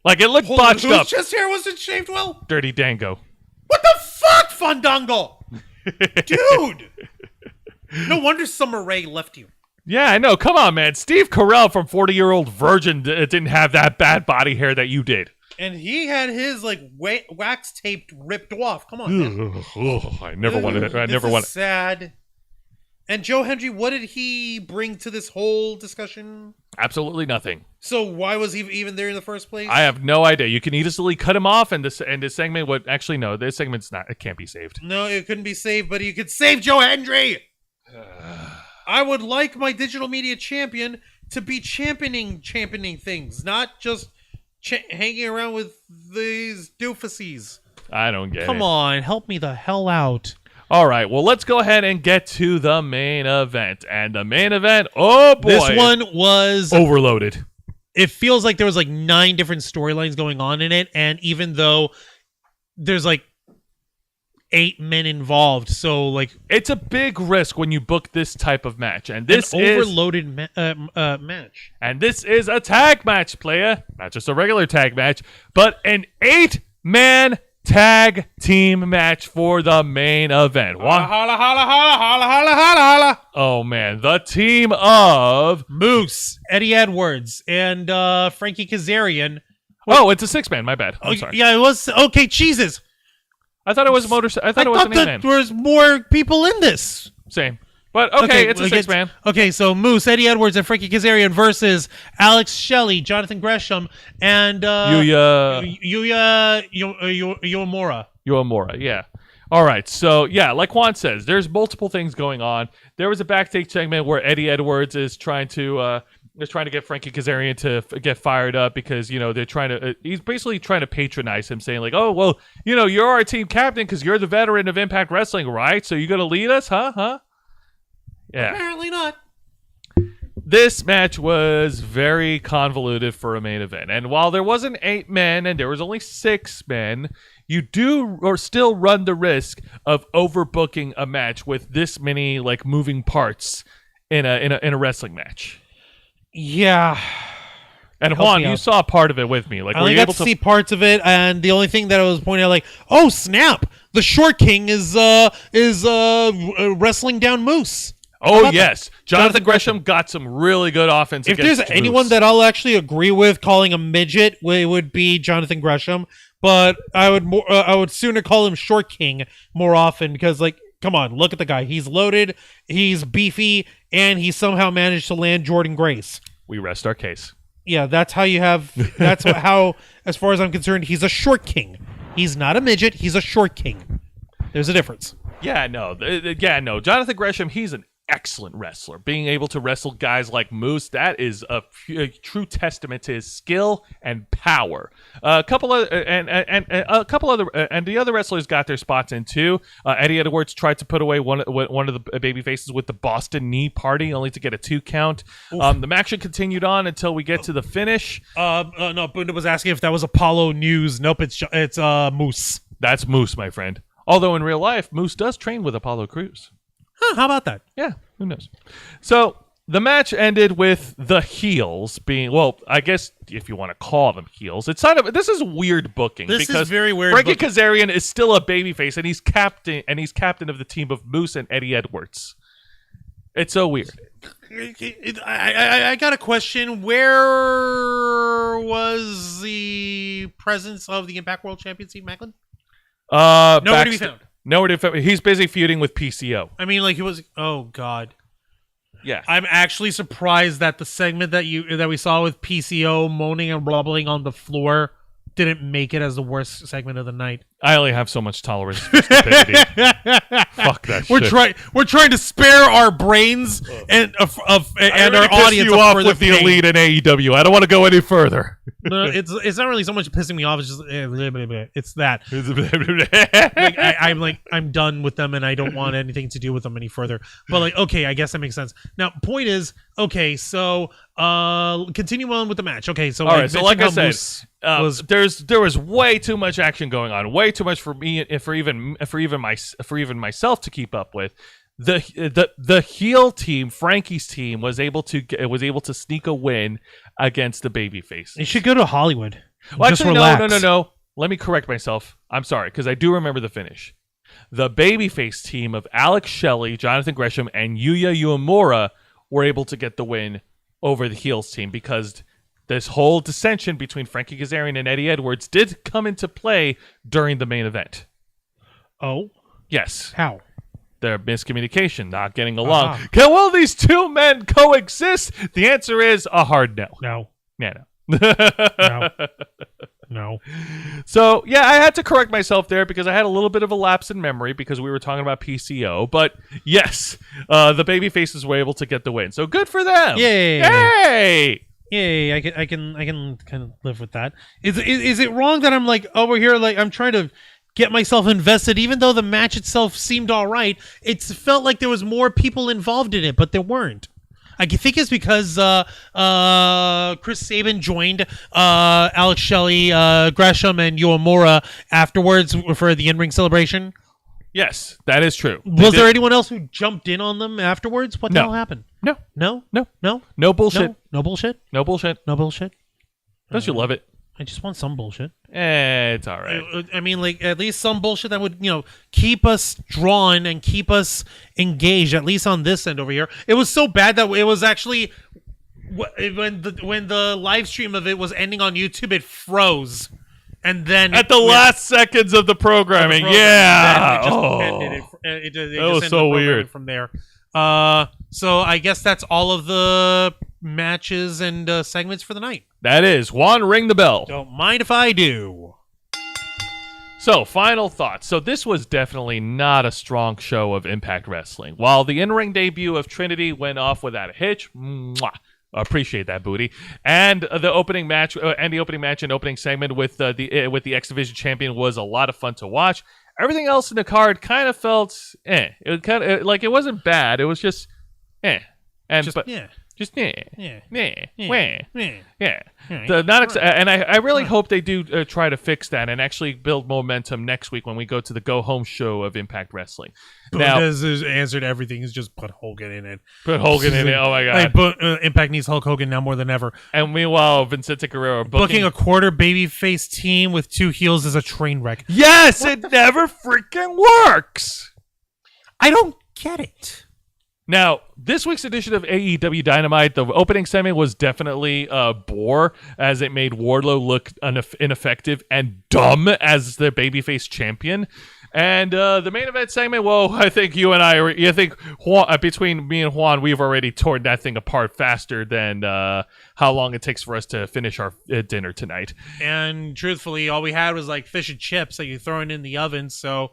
A: Like, it looked botched up.
B: Whose chest hair wasn't shaved well?
A: Dirty Dango.
B: What the fuck, Fandango? Dude. No wonder Summer Rae left you.
A: Yeah, I know. Come on, man. Steve Carell from 40-Year-Old Virgin didn't have that bad body hair that you did.
B: And he had his like wax taped ripped off. Come on, man.
A: I never wanted it. I never wanted.
B: Sad. And Joe Hendry, what did he bring to this whole discussion?
A: Absolutely nothing.
B: So why was he even there in the first place?
A: I have no idea. You can easily cut him off, and this segment would actually no. This segment's not. It can't be saved.
B: No, it couldn't be saved. But you could save Joe Hendry. I would like my digital media champion to be championing things, not just hanging around with these doofuses.
A: I don't get it.
B: Come on, help me the hell out.
A: All right, well, let's go ahead and get to the main event. And the main event, oh boy.
B: This one was
A: overloaded.
B: It feels like there was like 9 different storylines going on in it, and even though there's like 8 men involved, so like
A: it's a big risk when you book this type of match, and this
B: an overloaded match.
A: And this is a tag match, player, not just a regular tag match, but an 8-man tag team match for the main event.
B: Holla, holla, holla, holla, holla, holla, holla, holla.
A: Oh man, the team of
B: Moose, Eddie Edwards, and Frankie Kazarian.
A: Oh, it's a 6-man. My bad. I'm sorry.
B: Yeah, it was okay. Jesus,
A: I thought it was I thought it was an 8-man.
B: There was more people in this.
A: Same, but okay, it's a 6-man.
B: Okay, so Moose, Eddie Edwards, and Frankie Kazarian versus Alex Shelley, Jonathan Gresham, and Yuya
A: Uemura, yeah. All right, so yeah, like Juan says, there's multiple things going on. There was a backstage segment where Eddie Edwards is trying to get Frankie Kazarian to get fired up because they're trying to. He's basically trying to patronize him, saying like, "Oh well, you're our team captain because you're the veteran of Impact Wrestling, right? So you gonna lead us, huh? Yeah.
B: Apparently not.
A: This match was very convoluted for a main event, and while there wasn't 8 men and there was only 6 men, you do or still run the risk of overbooking a match with this many like moving parts in a wrestling match.
B: Yeah.
A: And Juan, you saw part of it with me. Like,
B: I only got to see parts of it, and the only thing that I was pointing out, like, oh snap, the Short King is wrestling down Moose.
A: Oh yes, Jonathan Gresham got some really good offense.
B: If there's anyone that I'll actually agree with calling a midget, it would be Jonathan Gresham. But I would sooner call him Short King more often because, like, come on, look at the guy. He's loaded, he's beefy, and he somehow managed to land Jordan Grace.
A: We rest our case.
B: Yeah, that's how you have. That's how, as far as I'm concerned, he's a Short King. He's not a midget. He's a Short King. There's a difference.
A: Yeah, no. Jonathan Gresham, he's an excellent wrestler. Being able to wrestle guys like Moose, that is a true testament to his skill and power. The other wrestlers got their spots in too. Eddie Edwards tried to put away one of the baby faces with the Boston Knee Party, only to get a 2 count. The match continued on until we get to the finish.
B: No, Bunda was asking if that was Apollo News. Nope, it's Moose.
A: That's Moose, my friend. Although in real life, Moose does train with Apollo Crews.
B: Huh, how about that?
A: Yeah, who knows? So the match ended with the heels being, well, I guess if you want to call them heels, this is weird booking.
B: This is very weird.
A: Frankie Kazarian is still a babyface, and he's captain of the team of Moose and Eddie Edwards. It's so weird.
B: I got a question. Where was the presence of the Impact World Champion Steve Macklin? Nowhere to be found.
A: He's busy feuding with PCO.
B: I mean, like, he was. Oh God.
A: Yeah.
B: I'm actually surprised that the segment that we saw with PCO moaning and rumbling on the floor didn't make it as the worst segment of the night.
A: I only have so much tolerance for stupidity. Fuck that shit.
B: We're trying to spare our brains and our audience
A: you off with the elite in AEW. I don't want to go any further.
B: No, it's not really so much pissing me off. It's just it's that. I'm done with them, and I don't want anything to do with them any further. But like, okay, I guess that makes sense. Now, point is, okay, so continue on with the match. Okay, so
A: all right, so like I said, there was way too much action going on, way too much for me, for even myself to keep up with. The heel team, Frankie's team, was able to sneak a win against the babyface.
B: They should go to Hollywood.
A: Well, actually, no. Let me correct myself. I'm sorry, because I do remember the finish. The babyface team of Alex Shelley, Jonathan Gresham, and Yuya Uemura were able to get the win over the heels team because this whole dissension between Frankie Kazarian and Eddie Edwards did come into play during the main event.
B: Oh?
A: Yes.
B: How?
A: Their miscommunication, not getting along. Will these two men coexist? The answer is a hard no.
B: No.
A: Yeah, no.
B: No.
A: So, yeah, I had to correct myself there because I had a little bit of a lapse in memory because we were talking about PCO. But, yes, the babyfaces were able to get the win. So, good for them.
B: Yay.
A: Hey!
B: Yay, I can kind of live with that. Is it wrong that I'm like over here, like I'm trying to get myself invested, even though the match itself seemed all right. It felt like there was more people involved in it, but there weren't. I think it's because Chris Sabin joined Alex Shelley, Gresham, and Yoamura afterwards for the in-ring celebration.
A: Yes, that is true.
B: Was there anyone else who jumped in on them afterwards? What the hell happened?
A: No.
B: No?
A: No.
B: No?
A: No bullshit.
B: No bullshit?
A: No bullshit.
B: No bullshit?
A: Don't you love it?
B: I just want some bullshit.
A: It's all right.
B: I mean, like, at least some bullshit that would, keep us drawn and keep us engaged, at least on this end over here. It was so bad that it was actually, when the live stream of it was ending on YouTube, it froze. And then
A: at the last seconds of the programming, yeah.
B: It just
A: that was so weird
B: from there. So I guess that's all of the matches and segments for the night.
A: That is. Juan, ring the bell.
B: Don't mind if I do.
A: So, final thoughts. So, this was definitely not a strong show of Impact Wrestling. While the in-ring debut of Trinity went off without a hitch, appreciate that, booty. And the opening match and opening segment with the X Division champion was a lot of fun to watch. Everything else in the card kind of felt It was kind of like it wasn't bad. It was just And I really hope they do try to fix that and actually build momentum next week when we go to the go home show of Impact Wrestling.
B: Now, has answered everything is just put Hogan in it.
A: Put Hogan in it. Oh my god!
B: Impact needs Hulk Hogan now more than ever.
A: And meanwhile, Vincente Guerrero
B: booking a quarter babyface team with 2 heels is a train wreck.
A: Yes, it never freaking works.
B: I don't get it.
A: Now, this week's edition of AEW Dynamite, the opening segment was definitely a bore, as it made Wardlow look ineffective and dumb as the babyface champion. And the main event segment, well, I think between me and Juan, we've already torn that thing apart faster than how long it takes for us to finish our dinner tonight.
B: And truthfully, all we had was like fish and chips that you throw in the oven, so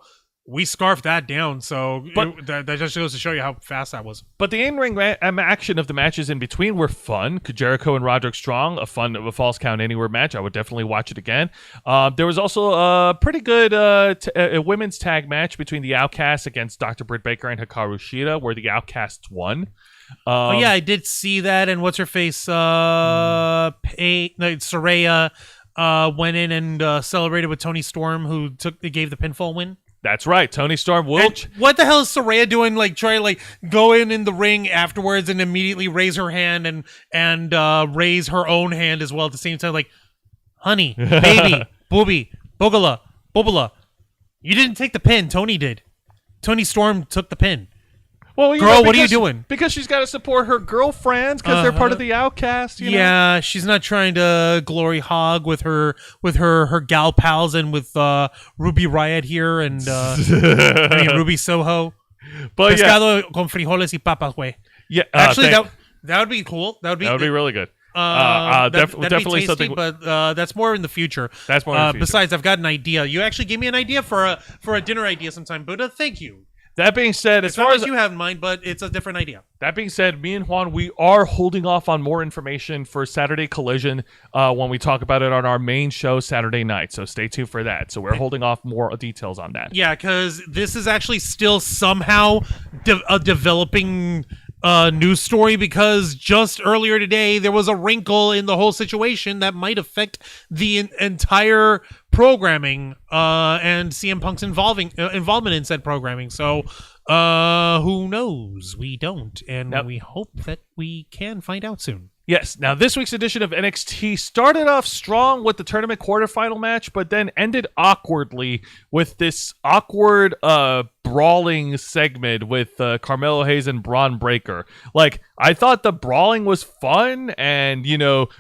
B: we scarfed that down, that just goes to show you how fast that was.
A: But the in-ring action of the matches in between were fun. Jericho and Roderick Strong, a Falls Count Anywhere match. I would definitely watch it again. There was also a pretty good women's tag match between the Outcasts against Dr. Britt Baker and Hikaru Shida, where the Outcasts won.
B: I did see that, and what's her face? Saraya went in and celebrated with Toni Storm, who gave the pinfall win.
A: That's right. Toni Storm will.
B: What the hell is Saraya doing? Like, try to go in the ring afterwards and immediately raise her hand and raise her own hand as well at the same time. Like, honey, baby, booby, boogala. You didn't take the pin. Toni did. Toni Storm took the pin.
A: Well,
B: girl, what are you doing?
A: Because she's got to support her girlfriends because they're part of the Outcast.
B: Yeah, she's not trying to glory hog with her gal pals and with Ruby Riot here and Ruby Soho.
A: But
B: Pescado con frijoles y papas, güey.
A: Yeah,
B: actually, that would be cool. That would be
A: really good.
B: Definitely
A: be tasty,
B: something, but that's more in the future.
A: That's more in the future.
B: Besides, I've got an idea. You actually gave me an idea for a dinner idea sometime, Buddha. Thank you.
A: That being said,
B: as far as you have in mind, but it's a different idea.
A: That being said, me and Juan, we are holding off on more information for Saturday Collision when we talk about it on our main show Saturday night. So stay tuned for that. So we're holding off more details on that.
B: Yeah, because this is actually still somehow a developing news story, because just earlier today there was a wrinkle in the whole situation that might affect the entire programming and CM Punk's involvement in said programming. So who knows? We don't, and we hope that we can find out soon.
A: Yes. Now, this week's edition of NXT started off strong with the tournament quarterfinal match, but then ended awkwardly with this awkward brawling segment with Carmelo Hayes and Braun Breaker. Like, I thought the brawling was fun, and,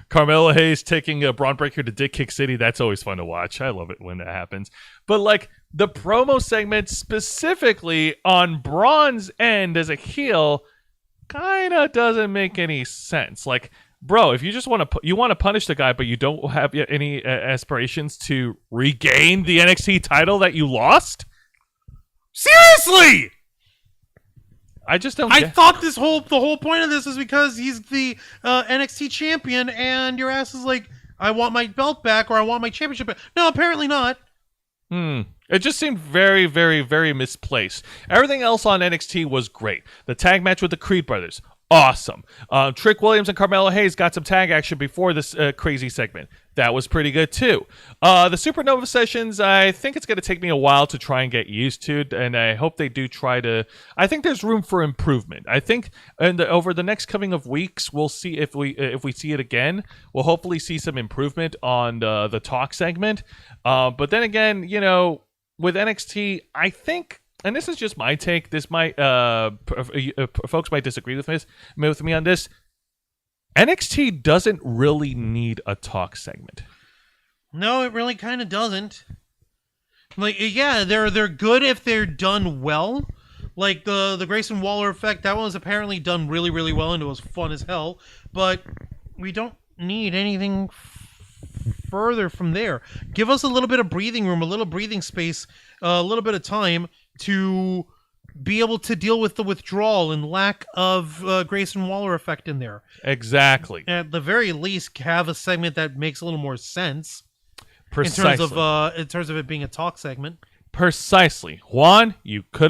A: Carmelo Hayes taking Braun Breaker to Dick Kick City, that's always fun to watch. I love it when that happens. But, like, the promo segment specifically on Braun's end as a heel kind of doesn't make any sense. Like, bro, if you just want to punish the guy, but you don't have any aspirations to regain the NXT title that you lost? Seriously, I just don't.
B: I thought the whole point of this is because he's the NXT champion, and your ass is like, I want my belt back or I want my championship back. No, apparently not.
A: It just seemed very, very, very misplaced. Everything else on NXT was great. The tag match with the Creed brothers, awesome. Trick Williams and Carmelo Hayes got some tag action before this crazy segment. That was pretty good too. The Supernova sessions, I think it's going to take me a while to try and get used to, and I hope they do try to. I think there's room for improvement. I think over the next coming of weeks, we'll see if we see it again. We'll hopefully see some improvement on the talk segment. But then again, with NXT, I think. And this is just my take. This might folks might disagree with me on this. NXT doesn't really need a talk segment.
B: No, it really kind of doesn't. They're good if they're done well. Like the Grayson Waller effect, that one was apparently done really, really well, and it was fun as hell. But we don't need anything further from there. Give us a little bit of breathing room, a little breathing space, a little bit of time to be able to deal with the withdrawal and lack of Grayson Waller effect in there.
A: Exactly.
B: At the very least, have a segment that makes a little more sense.
A: Precisely.
B: In terms of it being a talk segment.
A: Precisely. Juan,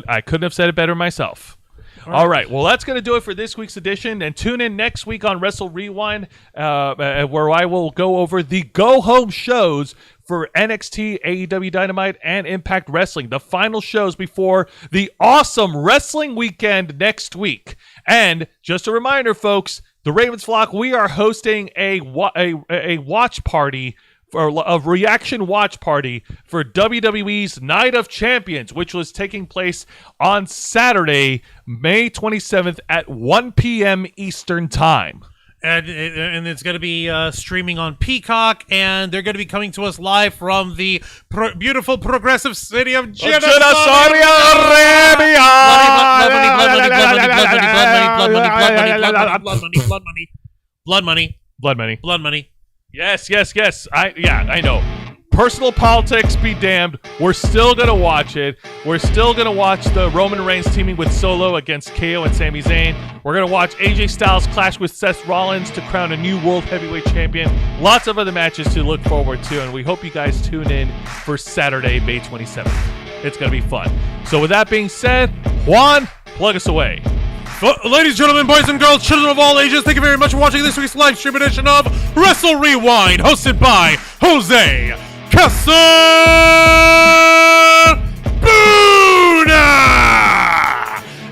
A: I couldn't have said it better myself. All right. Well, that's going to do it for this week's edition. And tune in next week on Wrestle Rewind, where I will go over the go-home shows for NXT, AEW Dynamite, and Impact Wrestling. The final shows before the awesome wrestling weekend next week. And just a reminder, folks, the Ravens Flock, we are hosting a watch party, a reaction watch party for WWE's Night of Champions, which was taking place on Saturday, May 27th at 1 p.m. Eastern Time.
B: And it's going to be streaming on Peacock, and they're going to be coming to us live from the beautiful progressive city of Jeddah, Saudi Arabia. Blood money.
A: Yes. I know. Personal politics be damned. We're still going to watch it. We're still going to watch the Roman Reigns teaming with Solo against KO and Sami Zayn. We're going to watch AJ Styles clash with Seth Rollins to crown a new World Heavyweight Champion. Lots of other matches to look forward to, and we hope you guys tune in for Saturday, May 27th. It's going to be fun. So with that being said, Juan, plug us away.
B: Ladies, gentlemen, boys and girls, children of all ages, thank you very much for watching this week's live stream edition of Wrestle Rewind, hosted by Jose Casabona,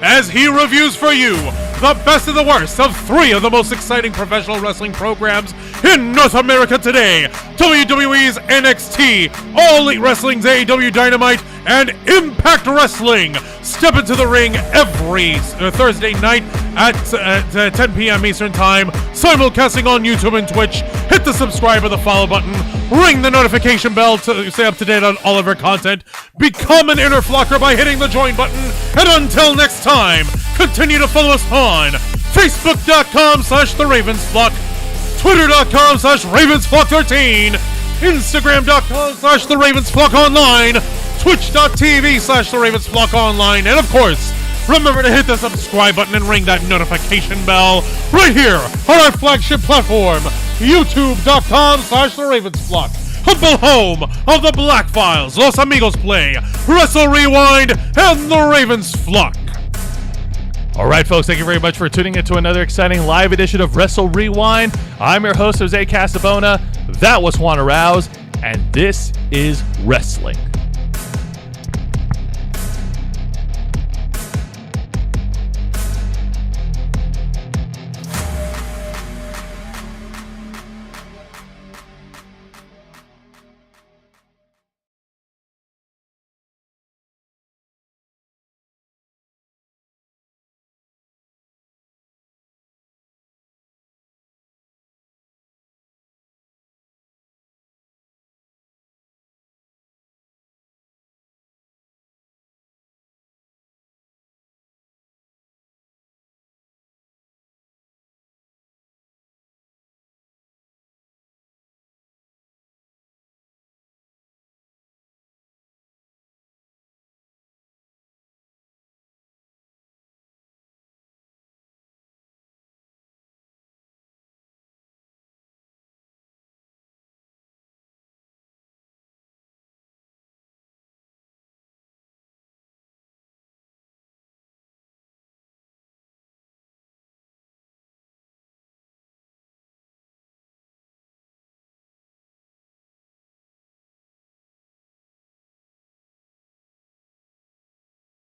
B: as he reviews for you the best and the worst of three of the most exciting professional wrestling programs in North America today: WWE's NXT, All Elite Wrestling's AEW Dynamite, and Impact Wrestling. Step into the ring every Thursday night at 10 p.m. Eastern Time, simulcasting on YouTube and Twitch. Hit the subscribe or the follow button. Ring the notification bell to stay up to date on all of our content. Become an inner flocker by hitting the join button. And until next time, continue to follow us on Facebook.com/TheRavensFlock, Twitter.com/RavensFlock13, Instagram.com/TheRavensFlockOnline, Twitch.tv/TheRavensFlockOnline, and of course, remember to hit the subscribe button and ring that notification bell right here on our flagship platform, YouTube.com/TheRavensFlock, humble home of the Black Files, Los Amigos Play, Wrestle Rewind, and the Ravens Flock.
A: All right, folks, thank you very much for tuning in to another exciting live edition of Wrestle Rewind. I'm your host, Jose Casabona. That was Juan Arouse, and this is wrestling.